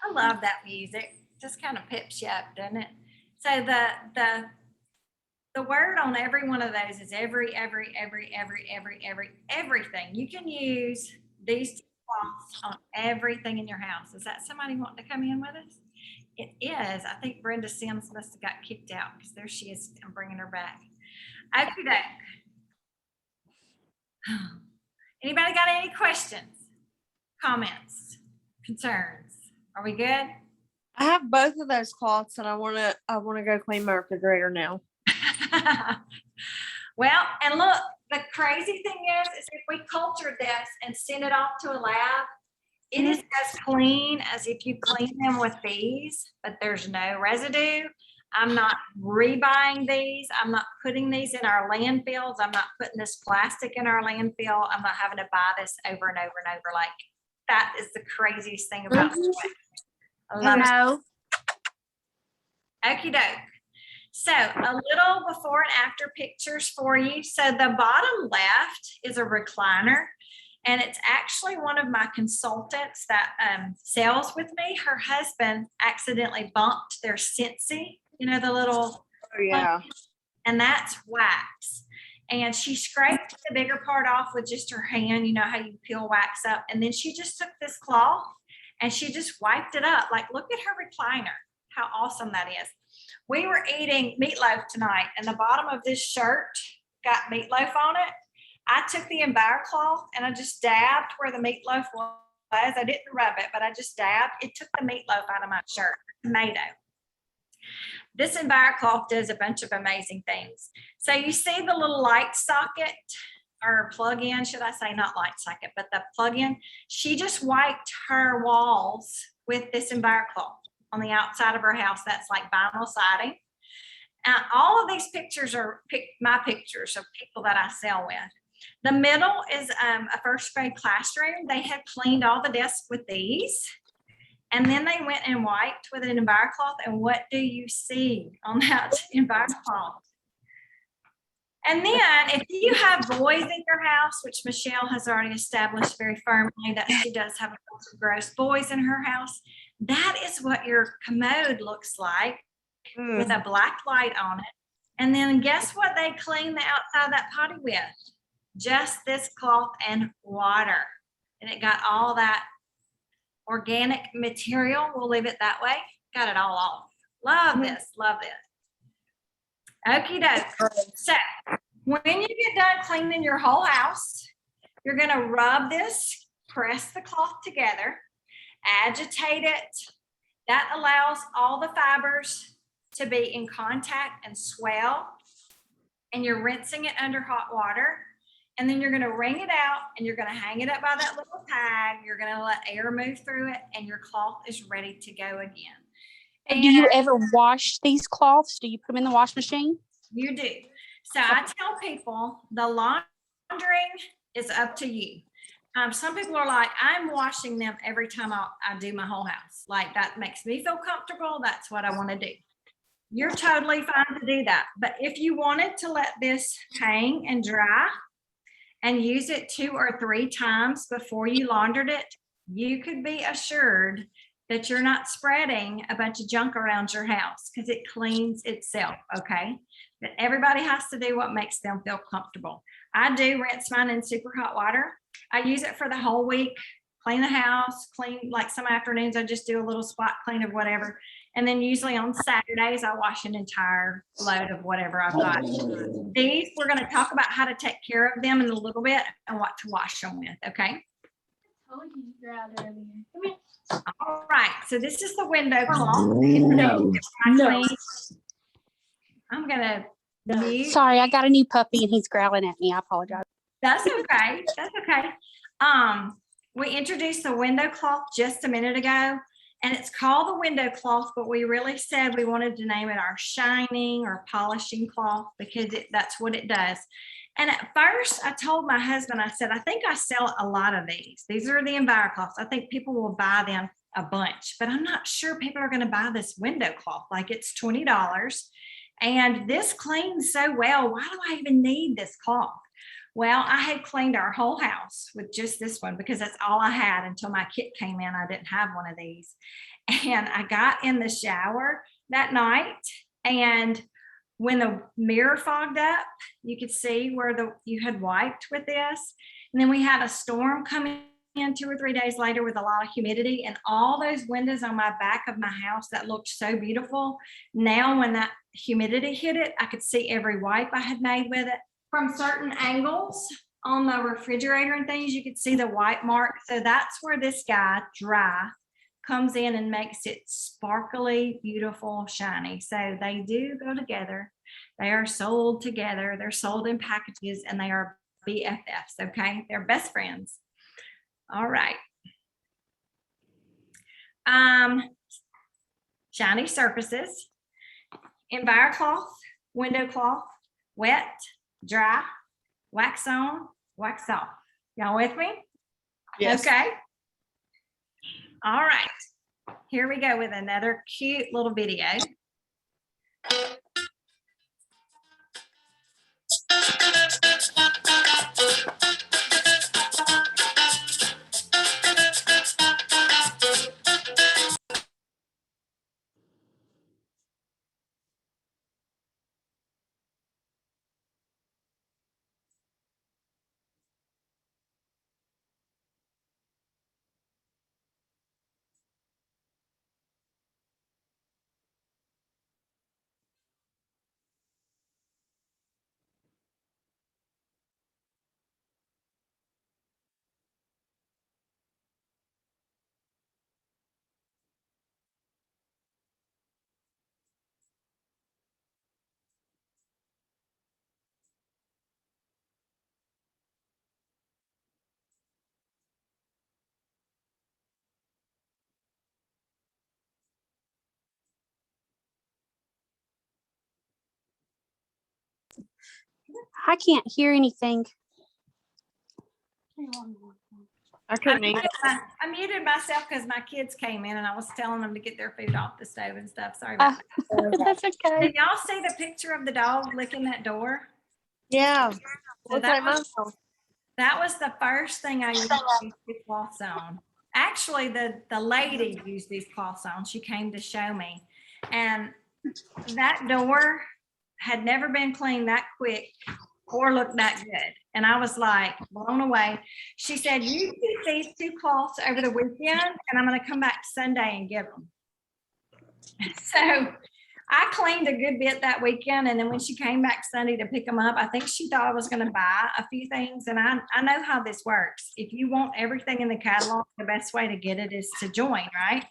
I love that music. Just kind of pips you up, doesn't it? So the word on every one of those is everything. You can use these cloths on everything in your house. Is that somebody wanting to come in with us? It is. I think Brenda Sims must have got kicked out, because there she is. I'm bringing her back. Okay. Anybody got any questions, comments, concerns, Are we good? I have both of those cloths and I wanna go clean my refrigerator now. Well, and look, the crazy thing is if we cultured this and send it off to a lab, it is as clean as if you clean them with these, but there's no residue. I'm not rebuying these. I'm not putting these in our landfills. I'm not putting this plastic in our landfill. I'm not having to buy this over and over and over. Like, that is the craziest thing about this. I love it. No. Okie doke. So a little before and after pictures for you. So the bottom left is a recliner, and it's actually one of my consultants that sells with me. Her husband accidentally bumped their Scentsy, the little, Oh, yeah. and that's wax. And she scraped the bigger part off with just her hand. You know how you peel wax up. And then she just took this cloth and she just wiped it up. Like, look at her recliner. How awesome that is. We were eating meatloaf tonight, and the bottom of this shirt got meatloaf on it. I took the EnviroCloth and I just dabbed where the meatloaf was. I didn't rub it, but I just dabbed. It took the meatloaf out of my shirt. Tomato. This EnviroCloth does a bunch of amazing things. So you see the little light socket or plug-in, should I say, not light socket, but the plug-in. She just wiped her walls with this EnviroCloth on the outside of her house. That's like vinyl siding. All of these pictures are my pictures of people that I sell with. The middle is a first grade classroom. They had cleaned all the desks with these. And then they went and wiped with an EnviroCloth. And what do you see on that EnviroCloth? And then if you have boys in your house, which Michelle has already established very firmly that she does have a bunch of gross boys in her house, that is what your commode looks like with a black light on it. And then guess what they clean the outside of that potty with? Just this cloth and water. And it got all that organic material. We'll leave it that way. Got it all off. Love this. Love this. Okie doke. So when you get done cleaning your whole house, you're going to rub this, press the cloth together, agitate it. That allows all the fibers to be in contact and swell. And you're rinsing it under hot water. And then you're going to wring it out and you're going to hang it up by that little tag. You're going to let air move through it and your cloth is ready to go again. And do you ever wash these cloths? Do you put them in the wash machine? You do. So I tell people the laundering is up to you. Some people are like, I'm washing them every time I do my whole house. Like, that makes me feel comfortable. That's what I want to do. You're totally fine to do that. But if you wanted to let this hang and dry and use it 2 or 3 times before you laundered it, you could be assured that you're not spreading a bunch of junk around your house because it cleans itself, okay? But everybody has to do what makes them feel comfortable. I do rinse mine in super hot water. I use it for the whole week, clean the house, clean, like some afternoons, I just do a little spot clean of whatever. And then usually on Saturdays, I wash an entire load of whatever I've got. These, we're going to talk about how to take care of them in a little bit and what to wash them with, okay? All right, so this is the window cloth. I'm going to mute. Sorry, I got a new puppy and he's growling at me. I apologize. That's okay. That's okay. We introduced the window cloth just a minute ago, and it's called the window cloth, but we really said we wanted to name it our shining or polishing cloth because that's what it does. And at first I told my husband, I said, I think I sell a lot of these. These are the EnviroCloths. I think people will buy them a bunch, but I'm not sure people are going to buy this window cloth. Like, it's $20 and this cleans so well. Why do I even need this cloth? Well, I had cleaned our whole house with just this one because that's all I had until my kit came in. I didn't have one of these. And I got in the shower that night, and when the mirror fogged up, you could see where you had wiped with this. And then we had a storm coming in 2 or 3 days later with a lot of humidity, and all those windows on my back of my house that looked so beautiful. Now, when that humidity hit it, I could see every wipe I had made with it. From certain angles on the refrigerator and things, you could see the white mark. So that's where this guy, Dry, comes in and makes it sparkly, beautiful, shiny. So they do go together. They are sold together. They're sold in packages and they are BFFs, okay? They're best friends. All right. Shiny surfaces, EnviroCloth, window cloth, wet, dry, wax on, wax off. Y'all with me? Yes. Okay. All right. Here we go with another cute little video. I can't hear anything. I couldn't either. I muted myself because my kids came in and I was telling them to get their food off the stove and stuff. Sorry about that. That's okay. Did y'all see the picture of the dog licking that door? Yeah. So Looks that like was- mine. That was the first thing I used these cloths on. Actually, the lady used these cloths on. She came to show me. And that door had never been cleaned that quick or looked that good. And I was like blown away. She said, you keep these two cloths over the weekend and I'm gonna come back Sunday and give them. So I cleaned a good bit that weekend, and then when she came back Sunday to pick them up, I think she thought I was going to buy a few things, and I know how this works. If you want everything in the catalog, the best way to get it is to join, right?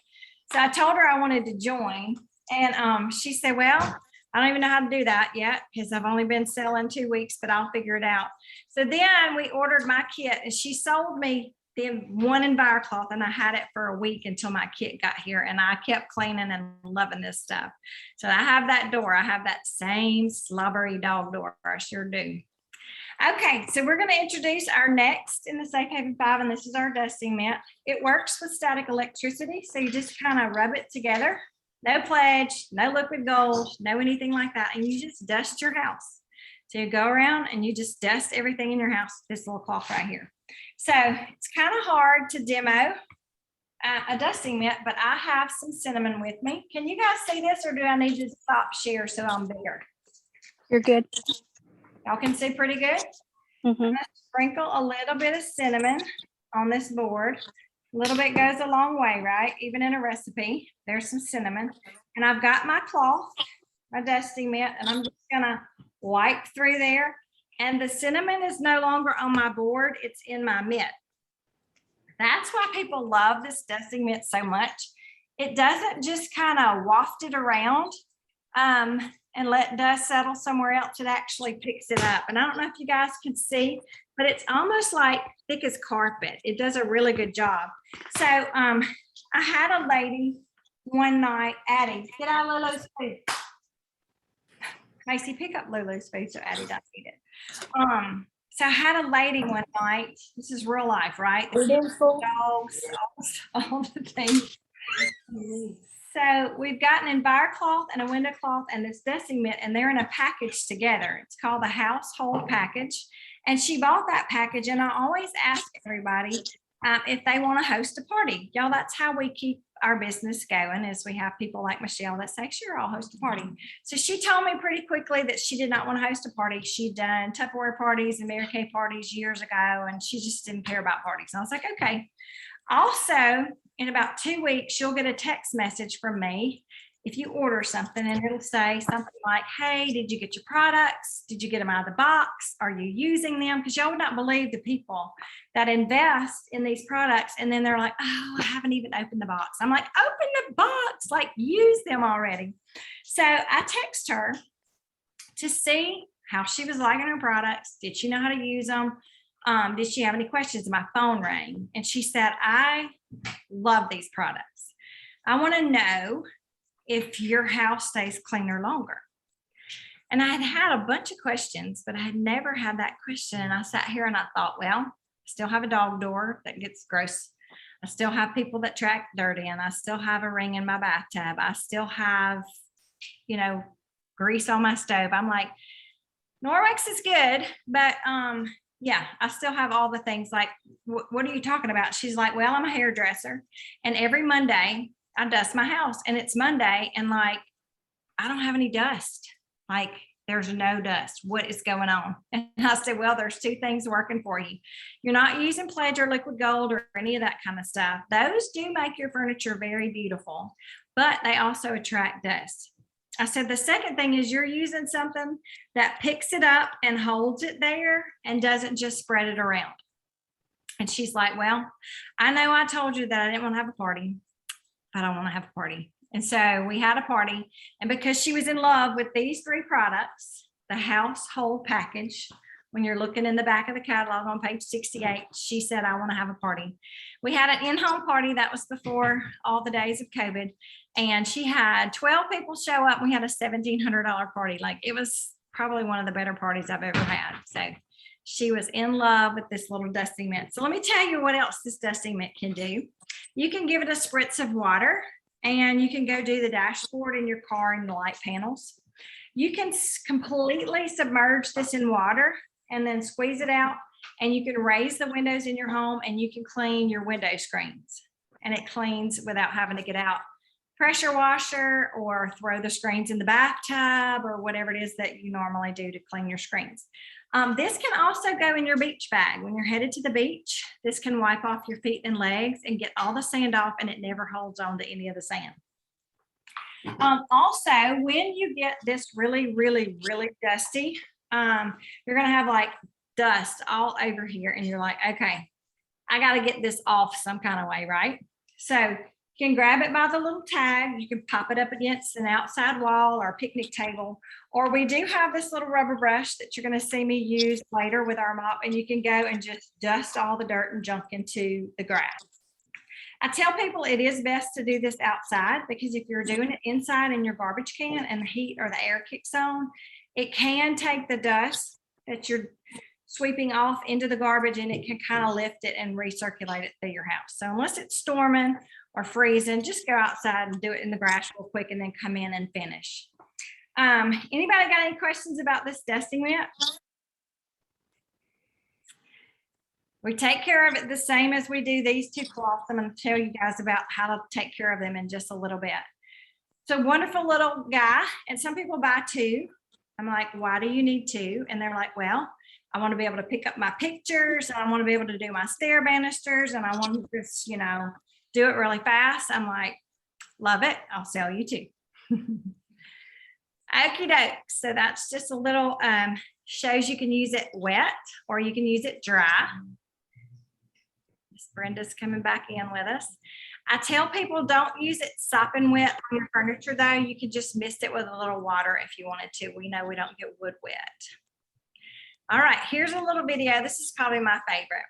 So I told her I wanted to join, and she said, well, I don't even know how to do that yet because I've only been selling 2 weeks, but I'll figure it out. So then we ordered my kit, and she sold me the one EnviroCloth, and I had it for a week until my kit got here, and I kept cleaning and loving this stuff. So I have that door. I have that same slobbery dog door. I sure do. Okay, so we're going to introduce our next in the Safe Haven 5, and this is our dusting mitt. It works with static electricity, so you just kind of rub it together. No pledge, no liquid gold, no anything like that, and you just dust your house. So you go around and you just dust everything in your house, this little cloth right here. So it's kind of hard to demo a dusting mitt, but I have some cinnamon with me. Can you guys see this, or do I need to stop share so I'm bigger? You're good. Y'all can see pretty good. Mhm. Sprinkle a little bit of cinnamon on this board. A little bit goes a long way, right? Even in a recipe, there's some cinnamon. And I've got my cloth, my dusting mitt, and I'm just gonna wipe through there. And the cinnamon is no longer on my board, it's in my mitt. That's why people love this dusting mitt so much. It doesn't just kind of waft it around and let dust settle somewhere else. It actually picks it up. And I don't know if you guys can see, but it's almost like thick as carpet. It does a really good job. So I had a lady one night, Addie, get out Lulu's food. Macy, pick up Lulu's food so Addie doesn't eat it. So I had a lady one night, this is real life, right? Dogs, all the things. So we've got an EnviroCloth and a window cloth and this dusting mitt, and they're in a package together. It's called the household package. And she bought that package, and I always ask everybody if they want to host a party. Y'all, that's how we keep our business going, is we have people like Michelle that say, sure, I'll host a party. So she told me pretty quickly that she did not want to host a party. She'd done Tupperware parties and Mary Kay parties years ago, and she just didn't care about parties. And I was like, okay. Also, in about 2 weeks, you'll get a text message from me if you order something and it'll say something like, hey, did you get your products? Did you get them out of the box? Are you using them? Because y'all would not believe the people that invest in these products and then they're like, oh, I haven't even opened the box. I'm like, open the box, like use them already. So I text her to see how she was liking her products. Did she know how to use them? Did she have any questions? My phone rang and she said, I love these products. I want to know if your house stays cleaner longer. And I had had a bunch of questions, but I had never had that question. And I sat here and I thought, well, I still have a dog door that gets gross. I still have people that track dirt in. I still have a ring in my bathtub. I still have, grease on my stove. I'm like, Norwex is good, but yeah, I still have all the things. Like, what are you talking about? She's like, well, I'm a hairdresser, and every Monday I dust my house, and it's Monday, and like, I don't have any dust. Like, there's no dust. What is going on? And I said, well, there's two things working for you. You're not using Pledge or liquid gold or any of that kind of stuff. Those do make your furniture very beautiful, but they also attract dust. I said, the second thing is you're using something that picks it up and holds it there and doesn't just spread it around. And she's like, well, I know I told you that I didn't want to have a party, but I want to have a party. And so we had a party. And because she was in love with these three products, the household package, when you're looking in the back of the catalog on page 68, she said, I want to have a party. We had an in-home party. That was before all the days of COVID. And she had 12 people show up. We had a $1,700 party. Like, it was probably one of the better parties I've ever had. So she was in love with this little dusting mitt. So let me tell you what else this dusting mitt can do. You can give it a spritz of water, and you can go do the dashboard in your car and the light panels. You can completely submerge this in water and then squeeze it out, and you can raise the windows in your home, and you can clean your window screens, and it cleans without having to get out pressure washer or throw the screens in the bathtub or whatever it is that you normally do to clean your screens. This can also go in your beach bag. When you're headed to the beach, this can wipe off your feet and legs and get all the sand off, and it never holds on to any of the sand. Also, when you get this really, really, really dusty, you're going to have like dust all over here, and you're like, okay, I got to get this off some kind of way, right? So you can grab it by the little tag. You can pop it up against an outside wall or a picnic table, or we do have this little rubber brush that you're going to see me use later with our mop, and you can go and just dust all the dirt and junk into the grass. I tell people it is best to do this outside, because if you're doing it inside in your garbage can and the heat or the air kicks on, it can take the dust that you're sweeping off into the garbage, and it can kind of lift it and recirculate it through your house. So unless it's storming or freezing, just go outside and do it in the grass real quick and then come in and finish. Anybody got any questions about this dusting mitt? We take care of it the same as we do these two cloths. I'm going to tell you guys about how to take care of them in just a little bit. So wonderful little guy, and some people buy two. I'm like, why do you need two? And they're like, well, I want to be able to pick up my pictures, and I want to be able to do my stair banisters, and I want to just, do it really fast. I'm like, love it. I'll sell you two. Okie doke. So that's just a little, shows you can use it wet or you can use it dry. Miss Brenda's coming back in with us. I tell people don't use it sopping wet on your furniture though. You can just mist it with a little water if you wanted to. We know we don't get wood wet. All right, here's a little video. This is probably my favorite.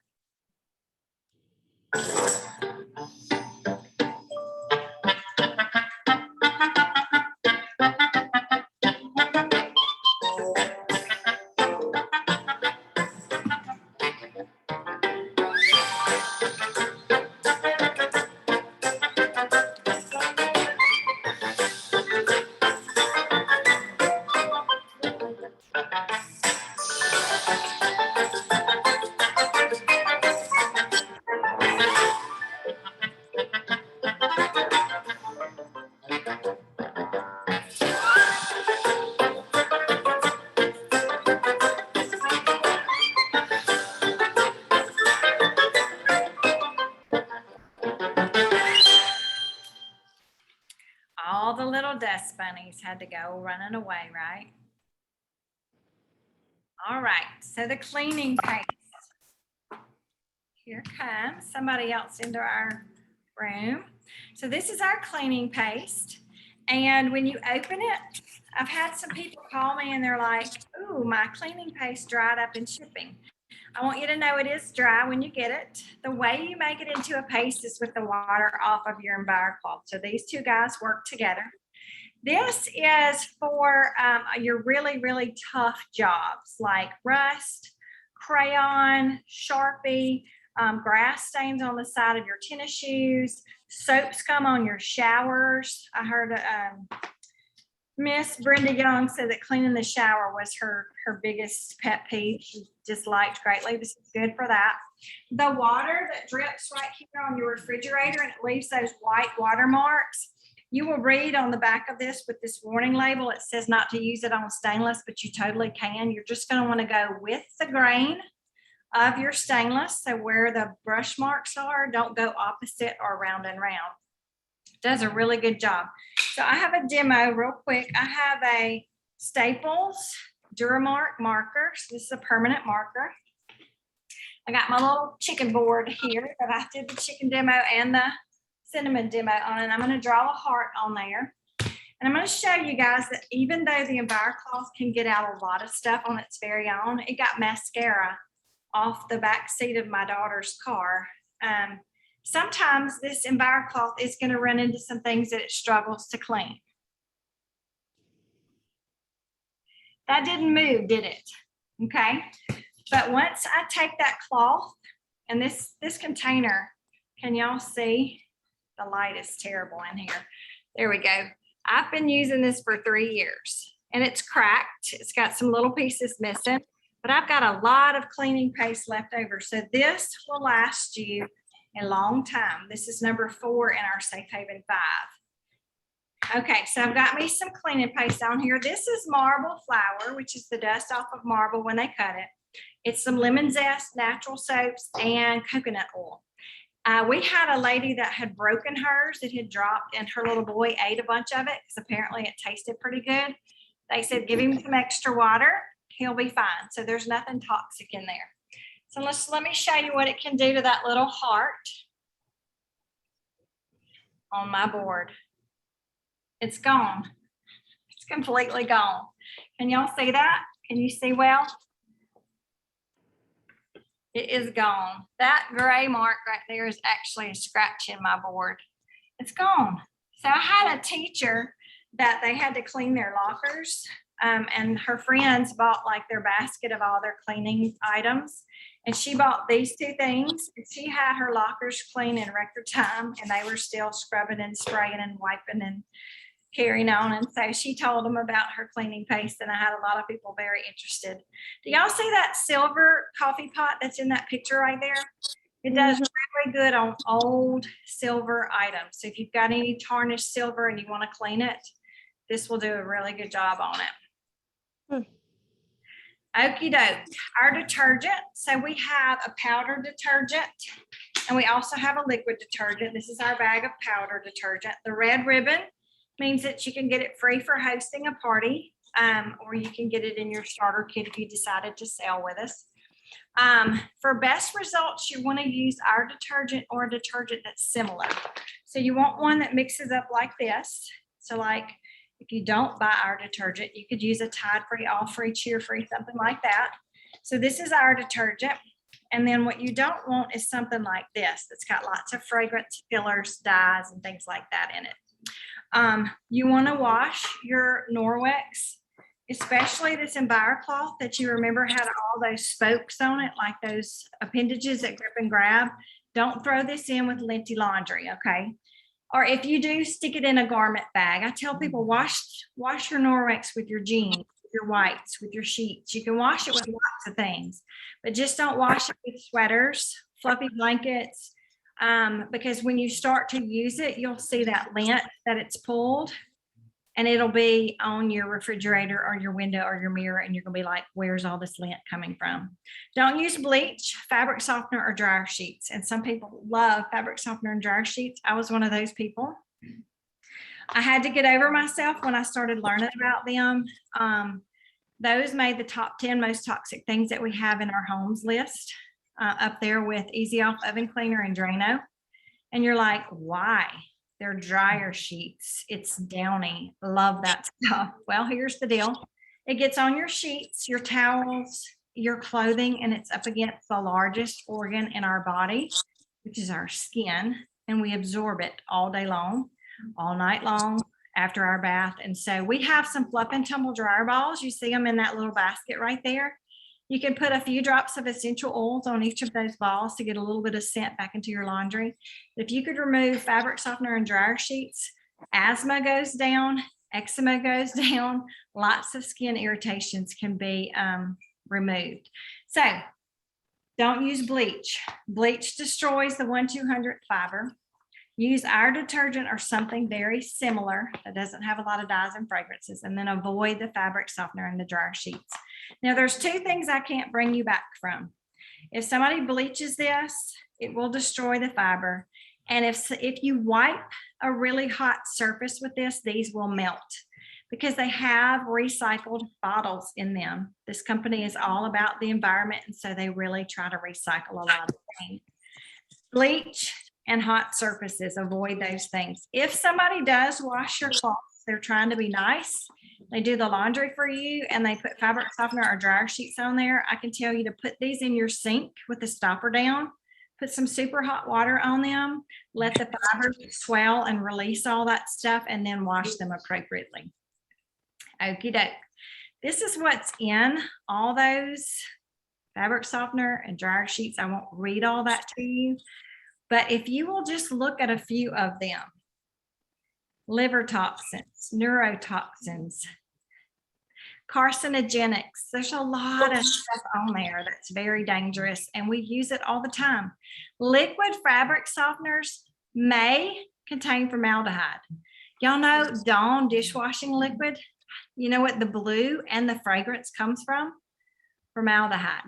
little dust bunnies had to go running away, right? All right, so the cleaning paste. Here comes somebody else into our room. So this is our cleaning paste. And when you open it, I've had some people call me and they're like, ooh, my cleaning paste dried up in shipping. I want you to know it is dry when you get it. The way you make it into a paste is with the water off of your EnviroCloth. So these two guys work together. This is for your really, really tough jobs like rust, crayon, Sharpie, grass stains on the side of your tennis shoes, soaps come on your showers. I heard Miss Brenda Young said that cleaning the shower was her biggest pet peeve. She disliked greatly. This is good for that. The water that drips right here on your refrigerator and it leaves those white watermarks. You will read on the back of this with this warning label. It says not to use it on stainless, but you totally can. You're just going to want to go with the grain of your stainless. So where the brush marks are, don't go opposite or round and round. Does a really good job. So I have a demo real quick. I have a Staples Duramark marker. So this is a permanent marker. I got my little chicken board here that I did the chicken demo and the cinnamon demo on, and I'm going to draw a heart on there. And I'm going to show you guys that even though the EnviroCloth can get out a lot of stuff on its very own, it got mascara off the back seat of my daughter's car. Sometimes this EnviroCloth is going to run into some things that it struggles to clean. That didn't move, did it? Okay. But once I take that cloth and this container, can y'all see? The light is terrible in here. There we go. I've been using this for 3 years and it's cracked. It's got some little pieces missing, but I've got a lot of cleaning paste left over. So this will last you a long time. This is number 4 in our Safe Haven 5. Okay, so I've got me some cleaning paste on here. This is marble flour, which is the dust off of marble when they cut it. It's some lemon zest, natural soaps, and coconut oil. We had a lady that had broken hers. It had dropped and her little boy ate a bunch of it because apparently it tasted pretty good. They said, give him some extra water. He'll be fine. So there's nothing toxic in there. So let me show you what it can do to that little heart on my board. It's gone. It's completely gone. Can y'all see that? Can you see well? It is gone. That gray mark right there is actually a scratch in my board. It's gone. So I had a teacher that they had to clean their lockers and her friends bought like their basket of all their cleaning items. And she bought these 2 things. And she had her lockers clean in record time and they were still scrubbing and spraying and wiping and carrying on. And so she told them about her cleaning paste and I had a lot of people very interested. Do y'all see that silver coffee pot that's in that picture right there? It does really good on old silver items. So if you've got any tarnished silver and you want to clean it, this will do a really good job on it. Okie doke, our detergent. So we have a powder detergent and we also have a liquid detergent. This is our bag of powder detergent. The red ribbon means that you can get it free for hosting a party, or you can get it in your starter kit if you decided to sell with us. For best results, you want to use our detergent or a detergent that's similar. So you want one that mixes up like this. So like if you don't buy our detergent, you could use a Tide Free, All Free, Cheer Free, something like that. So this is our detergent. And then what you don't want is something like this that's got lots of fragrance, fillers, dyes, and things like that in it. You want to wash your Norwex, especially this EnviroCloth that you remember had all those spokes on it, like those appendages that grip and grab. Don't throw this in with Linty laundry, okay? Or if you do, stick it in a garment bag. I tell people wash your Norwex with your jeans, with your whites, with your sheets. You can wash it with lots of things, but just don't wash it with sweaters, fluffy blankets, because when you start to use it, you'll see that lint that it's pulled and it'll be on your refrigerator or your window or your mirror. And you're gonna be like, where's all this lint coming from? Don't use bleach, fabric softener, or dryer sheets. And some people love fabric softener and dryer sheets. I was one of those people. I had to get over myself when I started learning about them. Those made the top 10 most toxic things that we have in our homes list, up there with Easy Off Oven Cleaner and Drano. And you're like, why? They're dryer sheets. It's downy. Love that stuff. Well, here's the deal. It gets on your sheets, your towels, your clothing, and it's up against the largest organ in our body, which is our skin. And we absorb it all day long, all night long after our bath. And so we have some fluff and tumble dryer balls. You see them in that little basket right there. You can put a few drops of essential oils on each of those balls to get a little bit of scent back into your laundry. If you could remove fabric softener and dryer sheets, asthma goes down, eczema goes down, lots of skin irritations can be removed. So don't use bleach. Bleach destroys the 1-200 fiber. Use our detergent or something very similar that doesn't have a lot of dyes and fragrances, and then avoid the fabric softener and the dryer sheets. Now, there's two things I can't bring you back from. If somebody bleaches this, it will destroy the fiber. And if you wipe a really hot surface with this, these will melt because they have recycled bottles in them. This company is all about the environment, and so they really try to recycle a lot of things. Bleach and hot surfaces, avoid those things. If somebody does wash your clothes, they're trying to be nice, they do the laundry for you and they put fabric softener or dryer sheets on there, I can tell you to put these in your sink with the stopper down, put some super hot water on them, let the fibers swell and release all that stuff, and then wash them appropriately. Okie doke. This is what's in all those fabric softener and dryer sheets. I won't read all that to you. But if you will just look at a few of them, liver toxins, neurotoxins, carcinogenics, there's a lot of stuff on there that's very dangerous, and we use it all the time. Liquid fabric softeners may contain formaldehyde. Y'all know Dawn dishwashing liquid? You know what the blue and the fragrance comes from? Formaldehyde.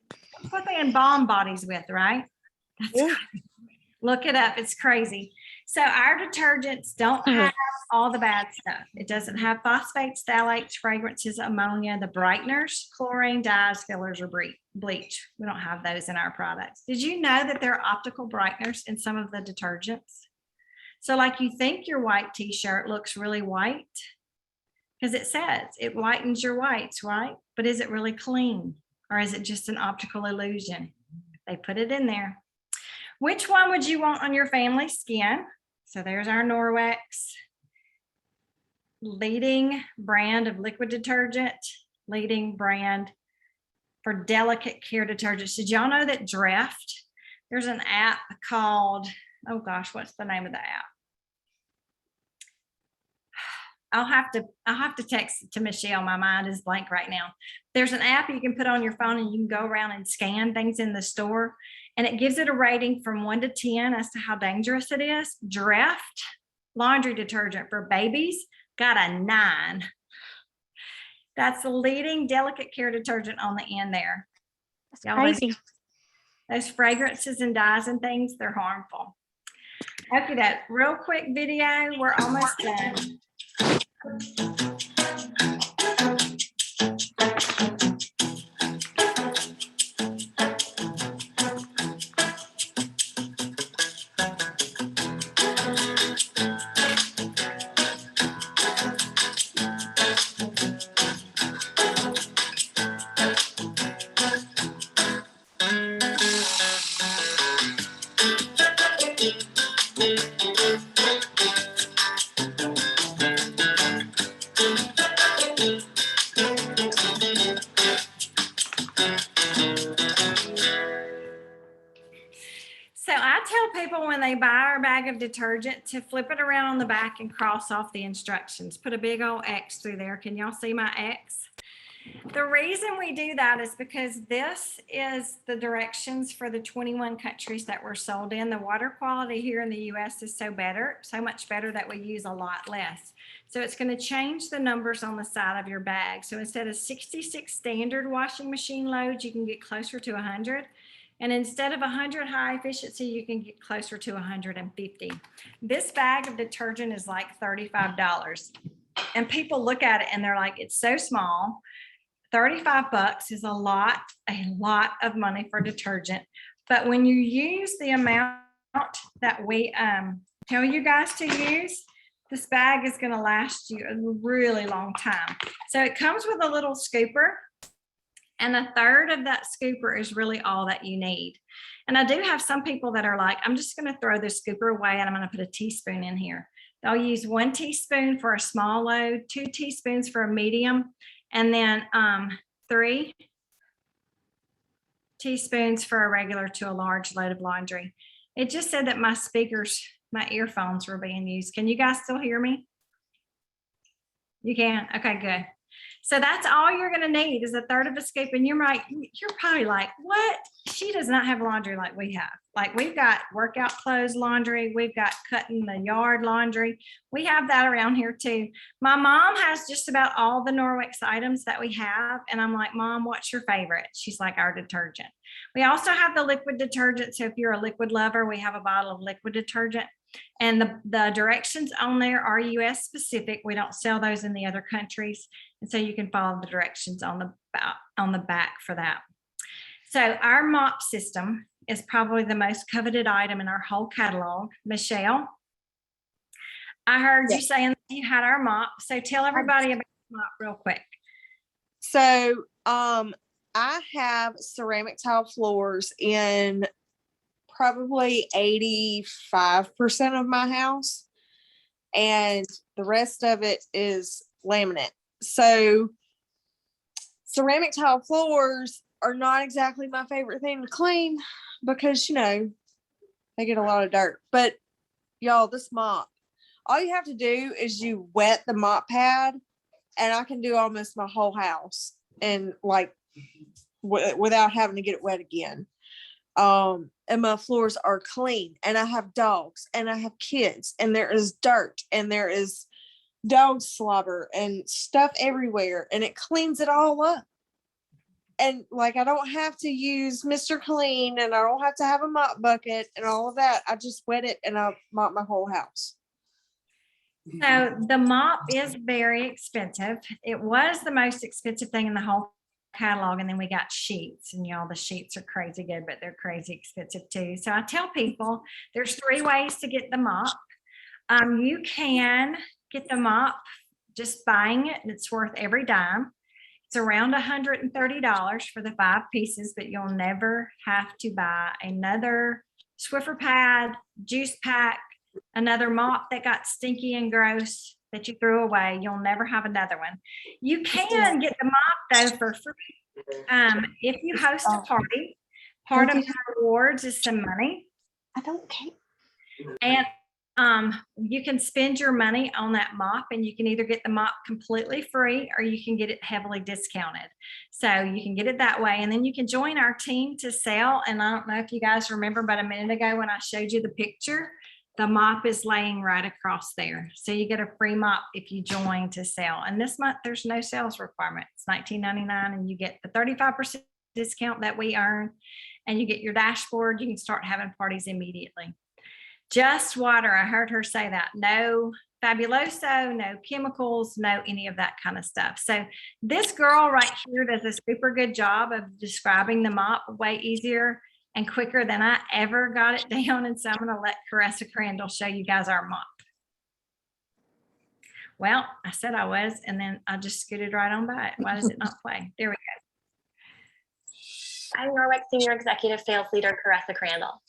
That's what they embalm bodies with, right? Yeah. Look it up. It's crazy. So our detergents don't have all the bad stuff. It doesn't have phosphates, phthalates, fragrances, ammonia, the brighteners, chlorine, dyes, fillers, or bleach. We don't have those in our products. Did you know that there are optical brighteners in some of the detergents? So like you think your white t-shirt looks really white because it says it whitens your whites, right? But is it really clean, or is it just an optical illusion? They put it in there. Which one would you want on your family skin? So there's our Norwex, leading brand of liquid detergent, leading brand for delicate care detergents. Did y'all know that Dreft, there's an app called, oh gosh, what's the name of the app? I'll have to text it to Michelle. My mind is blank right now. There's an app you can put on your phone and you can go around and scan things in the store, and it gives it a rating from 1 to 10 as to how dangerous it is. Dreft laundry detergent for babies got a 9. That's the leading delicate care detergent on the end there. That's Y'all crazy. those fragrances and dyes and things, they're harmful. After that real quick video, we're almost done. So I tell people when they buy our bag of detergent to flip it around on the back and cross off the instructions. Put a big old X through there. Can y'all see my X? The reason we do that is because this is the directions for the 21 countries that we're sold in. The water quality here in the US is so much better that we use a lot less. So it's going to change the numbers on the side of your bag. So instead of 66 standard washing machine loads, you can get closer to 100. And instead of 100 high efficiency, you can get closer to 150. This bag of detergent is like $35. And people look at it and they're like, it's so small. 35 bucks is a lot of money for detergent. But when you use the amount that we tell you guys to use, this bag is going to last you a really long time. So it comes with a little scooper, and a third of that scooper is really all that you need. And I do have some people that are like, I'm just going to throw this scooper away and I'm going to put a teaspoon in here. They'll use 1 teaspoon for a small load, 2 teaspoons for a medium, and then 3 teaspoons for a regular to a large load of laundry. It just said that my earphones were being used. Can you guys still hear me? You can? Okay, good. So that's all you're going to need is a third of a scoop. And you're probably like, what? She does not have laundry like we have. Like we've got workout clothes laundry. We've got cutting the yard laundry. We have that around here too. My mom has just about all the Norwex items that we have. And I'm like, Mom, what's your favorite? She's like, our detergent. We also have the liquid detergent. So if you're a liquid lover, we have a bottle of liquid detergent. And the directions on there are US specific. We don't sell those in the other countries. And so you can follow the directions on the back for that. So our mop system is probably the most coveted item in our whole catalog. Michelle, I heard you saying you had our mop. So tell everybody about the mop real quick. So I have ceramic tile floors in probably 85% of my house, and the rest of it is laminate. So ceramic tile floors are not exactly my favorite thing to clean because, they get a lot of dirt. But y'all, this mop, all you have to do is you wet the mop pad, and I can do almost my whole house and without having to get it wet again. And my floors are clean, and I have dogs and I have kids, and there is dirt and there is dog slobber and stuff everywhere, and it cleans it all up. And I don't have to use Mr. Clean, and I don't have to have a mop bucket and all of that. I just wet it and I mop my whole house. So the mop is very expensive. It was the most expensive thing in the whole catalog, and then we got sheets, and the sheets are crazy good, but they're crazy expensive too. So I tell people there's 3 ways to get the mop. You can get the mop just buying it, and it's worth every dime. It's around $130 for the 5 pieces, but you'll never have to buy another Swiffer pad, juice pack, another mop that got stinky and gross that you threw away. You'll never have another one. You can get the mop though for free. If you host a party, part of the rewards is some money. I don't care. And you can spend your money on that mop, and you can either get the mop completely free or you can get it heavily discounted. So you can get it that way, and then you can join our team to sell. And I don't know if you guys remember, but a minute ago when I showed you the picture, the mop is laying right across there. So you get a free mop if you join to sell. And this month there's no sales requirement. It's $19.99, and you get the 35% discount that we earn, and you get your dashboard. You can start having parties immediately. Just water. I heard her say that. No Fabuloso, no chemicals, no any of that kind of stuff. So this girl right here does a super good job of describing the mop way easier and quicker than I ever got it down. And so I'm going to let Caressa Crandall show you guys our mop. Well, I said I was, and then I just scooted right on by it. Why does it not play? There we go. I'm Norwex Senior Executive Sales Leader, Caressa Crandall.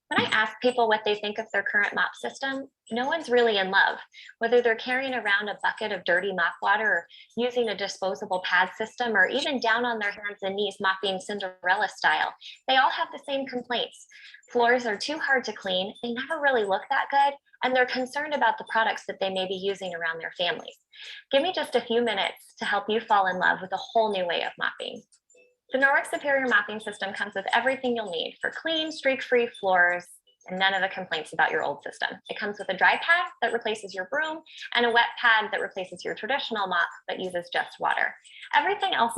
When I ask people what they think of their current mop system, no one's really in love. Whether they're carrying around a bucket of dirty mop water, or using a disposable pad system, or even down on their hands and knees mopping Cinderella style, they all have the same complaints. Floors are too hard to clean, they never really look that good, and they're concerned about the products that they may be using around their families. Give me just a few minutes to help you fall in love with a whole new way of mopping. The Norwex Superior Mopping System comes with everything you'll need for clean, streak-free floors and none of the complaints about your old system. It comes with a dry pad that replaces your broom and a wet pad that replaces your traditional mop that uses just water. Everything else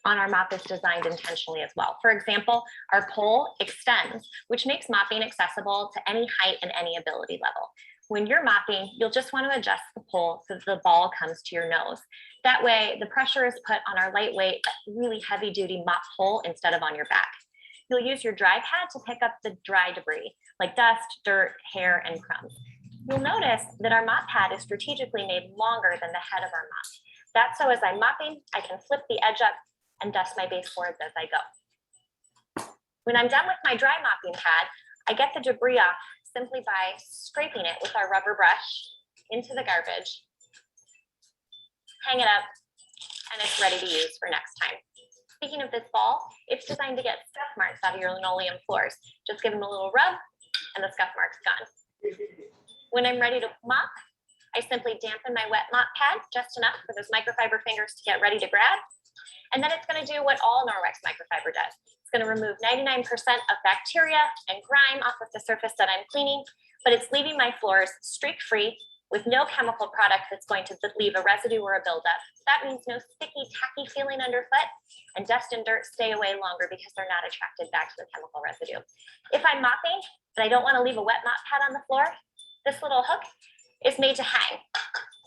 on our mop is designed intentionally as well. For example, our pole extends, which makes mopping accessible to any height and any ability level. When you're mopping, you'll just want to adjust the pole so that the ball comes to your nose. That way, the pressure is put on our lightweight, really heavy duty mop pole instead of on your back. You'll use your dry pad to pick up the dry debris, like dust, dirt, hair, and crumbs. You'll notice that our mop pad is strategically made longer than the head of our mop. That's so as I'm mopping, I can flip the edge up and dust my baseboards as I go. When I'm done with my dry mopping pad, I get the debris off simply by scraping it with our rubber brush into the garbage, hang it up, and it's ready to use for next time. Speaking of this ball, it's designed to get scuff marks out of your linoleum floors. Just give them a little rub and the scuff mark's gone. When I'm ready to mop, I simply dampen my wet mop pad just enough for those microfiber fingers to get ready to grab. And then it's going to do what all Norwex microfiber does. It's going to remove 99% of bacteria and grime off of the surface that I'm cleaning, but it's leaving my floors streak-free with no chemical product that's going to leave a residue or a buildup. That means no sticky, tacky feeling underfoot, and dust and dirt stay away longer because they're not attracted back to the chemical residue. If I'm mopping and I don't want to leave a wet mop pad on the floor, this little hook is made to hang.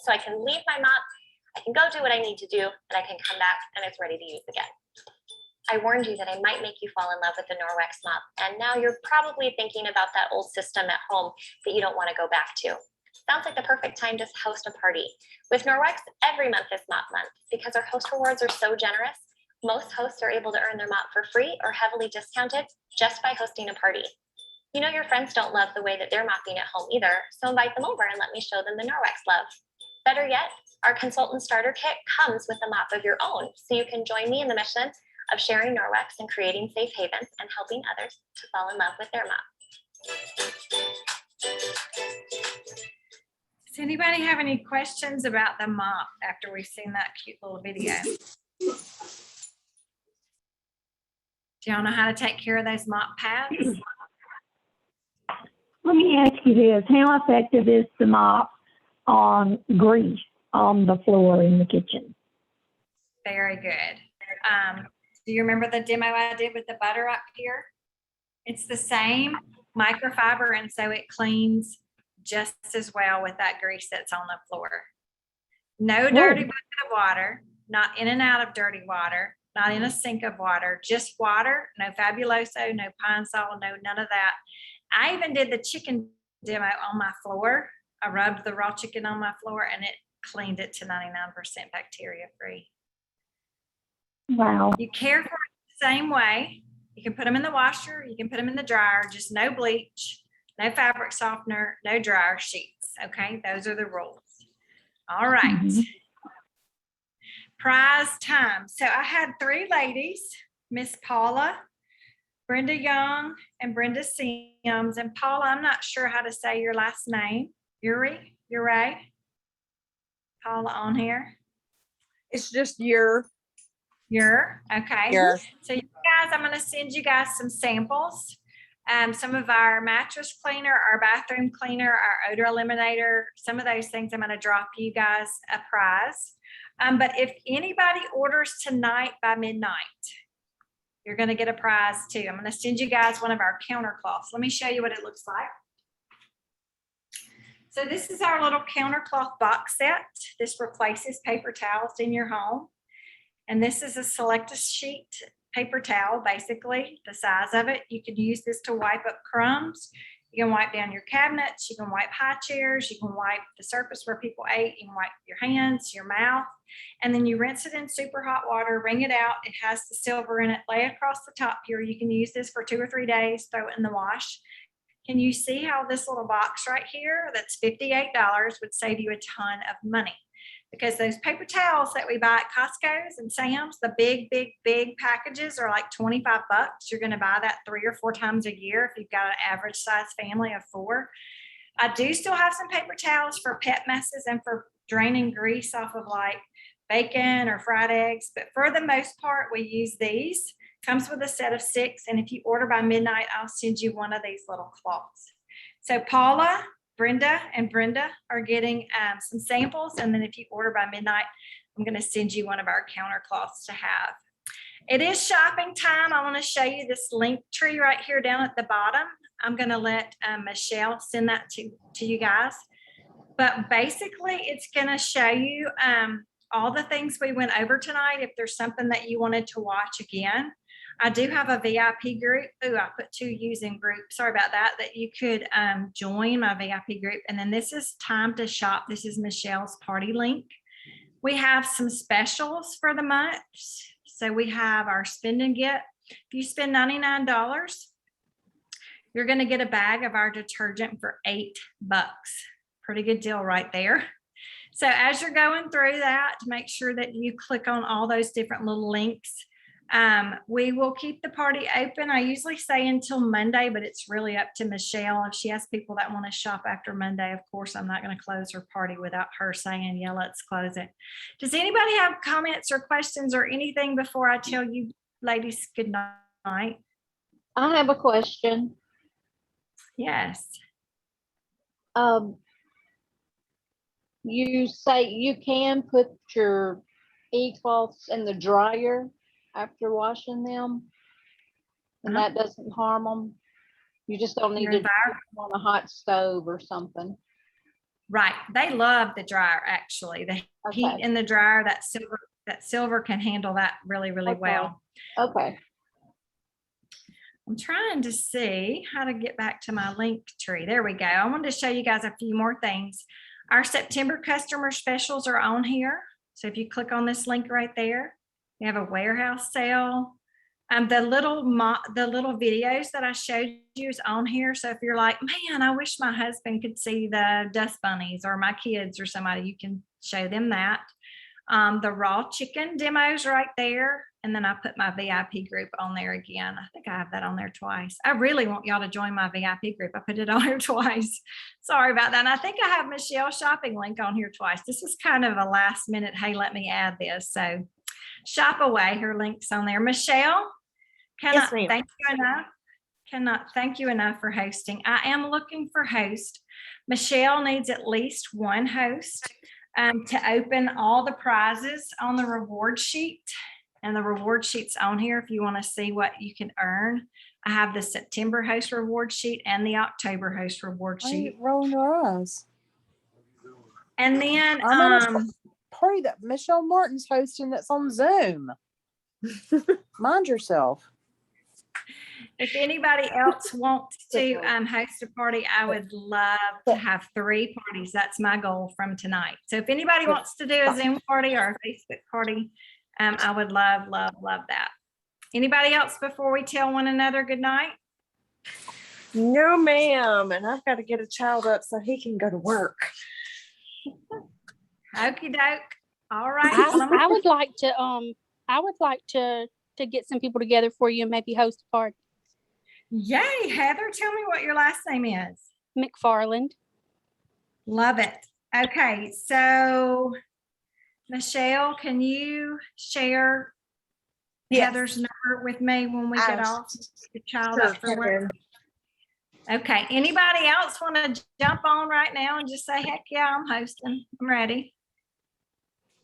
So I can leave my mop, I can go do what I need to do, and I can come back and it's ready to use again. I warned you that I might make you fall in love with the Norwex mop, and now you're probably thinking about that old system at home that you don't want to go back to. Sounds like the perfect time to host a party. With Norwex, every month is mop month. Because our host rewards are so generous, most hosts are able to earn their mop for free or heavily discounted just by hosting a party. You know your friends don't love the way that they're mopping at home either, so invite them over and let me show them the Norwex love. Better yet, our consultant starter kit comes with a mop of your own, so you can join me in the mission of sharing Norwex and creating safe havens and helping others to fall in love with their mop. Does anybody have any questions about the mop after we've seen that cute little video? Do y'all know how to take care of those mop pads? Let me ask you this. How effective is the mop on grease on the floor in the kitchen? Very good. Do you remember the demo I did with the butter up here? It's the same microfiber, and so it cleans just as well with that grease that's on the floor. No dirty bucket of water, not in and out of dirty water, not in a sink of water, just water, no Fabuloso, no Pine Sol, no none of that. I even did the chicken demo on my floor. I rubbed the raw chicken on my floor and it cleaned it to 99% bacteria free. Wow. You care for it the same way. You can put them in the washer, you can put them in the dryer, just no bleach, no fabric softener, no dryer sheets. Okay, those are the rules. All right. Mm-hmm. Prize time. So I had 3 ladies, Miss Paula, Brenda Young, and Brenda Sims. And Paula, I'm not sure how to say your last name. Uri? Paula on here. It's just your. Okay. So you guys, I'm going to send you guys some samples. Some of our mattress cleaner, our bathroom cleaner, our odor eliminator, some of those things I'm going to drop you guys a prize. But if anybody orders tonight by midnight, you're going to get a prize too. I'm going to send you guys one of our counter cloths. Let me show you what it looks like. So this is our little counter cloth box set. This replaces paper towels in your home. And this is a Selecta sheet paper towel, basically, the size of it. You can use this to wipe up crumbs. You can wipe down your cabinets. You can wipe high chairs. You can wipe the surface where people ate. You can wipe your hands, your mouth. And then you rinse it in super hot water, wring it out. It has the silver in it. Lay across the top here. You can use this for 2 or 3 days. Throw it in the wash. Can you see how this little box right here, that's $58, would save you a ton of money? Because those paper towels that we buy at Costco's and Sam's, the big packages are like 25 bucks. You're going to buy that 3 or 4 times a year if you've got an average size family of 4. I do still have some paper towels for pet messes and for draining grease off of like bacon or fried eggs. But for the most part, we use these. Comes with a set of 6. And if you order by midnight, I'll send you one of these little cloths. So Paula, Brenda, and Brenda are getting some samples. And then if you order by midnight, I'm going to send you one of our counter cloths to have. It is shopping time. I want to show you this link tree right here down at the bottom. I'm going to let Michelle send that to you guys. But basically, it's going to show you all the things we went over tonight. If there's something that you wanted to watch again, I do have a VIP group. Ooh, I put 2 using groups. Sorry about that. That you could join my VIP group. And then this is time to shop. This is Michelle's party link. We have some specials for the month. So we have our spend and get. If you spend $99, you're going to get a bag of our detergent for $8. Pretty good deal right there. So as you're going through that, make sure that you click on all those different little links. We will keep the party open. I usually say until Monday, but it's really up to Michelle. If she has people that want to shop after Monday, of course, I'm not going to close her party without her saying, yeah, let's close it. Does anybody have comments or questions or anything before I tell you ladies good night? I have a question. Yes. You say you can put your e-cloths in the dryer after washing them, and that doesn't harm them. You just don't need to put them on a hot stove or something. Right. They love the dryer, actually. The heat in the dryer, that silver can handle that really, really well. Okay. I'm trying to see how to get back to my link tree. There we go. I wanted to show you guys a few more things. Our September customer specials are on here. So if you click on this link right there, we have a warehouse sale. The little videos that I showed you is on here. So if you're like, man, I wish my husband could see the dust bunnies or my kids or somebody, you can show them that. The raw chicken demos right there. And then I put my VIP group on there again. I think I have that on there twice. I really want y'all to join my VIP group. I put it on here twice. Sorry about that. And I think I have Michelle's shopping link on here twice. This is kind of a last minute, hey, let me add this. So shop away, her link's on there. Michelle, cannot thank you enough for hosting. I am looking for host. Michelle needs at least one host to open all the prizes on the reward sheet. And the reward sheet's on here if you want to see what you can earn. I have the September host reward sheet and the October host reward sheet. Rolling your eyes. And then Party that Michelle Martin's hosting that's on Zoom. Mind yourself. if anybody else wants to host a party, I would love to have 3 parties. That's my goal from tonight. So if anybody wants to do a Zoom party or a Facebook party, I would love, love, love that. Anybody else before we tell one another good night? No, ma'am. And I've got to get a child up so he can go to work. Okie doke. All right. I would like to get some people together for you and maybe host a party. Yay, Heather, tell me what your last name is. McFarland. Love it. Okay, so Michelle, can you share Heather's number with me when we get off the child up for work? Okay, anybody else want to jump on right now and just say, heck yeah, I'm hosting. I'm ready.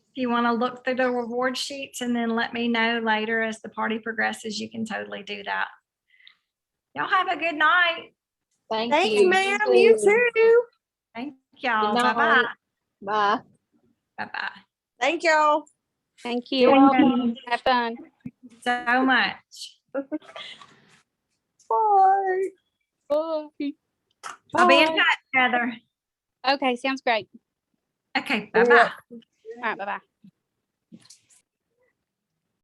If you want to look through the reward sheets and then let me know later as the party progresses, you can totally do that. Y'all have a good night. Thank you, ma'am. You too. Thank y'all. Good night. Bye-bye. Bye. Bye-bye. Thank y'all. Thank you. Thank you. Have fun. So much. Bye. Bye. I'll be in touch, Heather. Okay, sounds great. Okay, bye-bye. All right, bye-bye.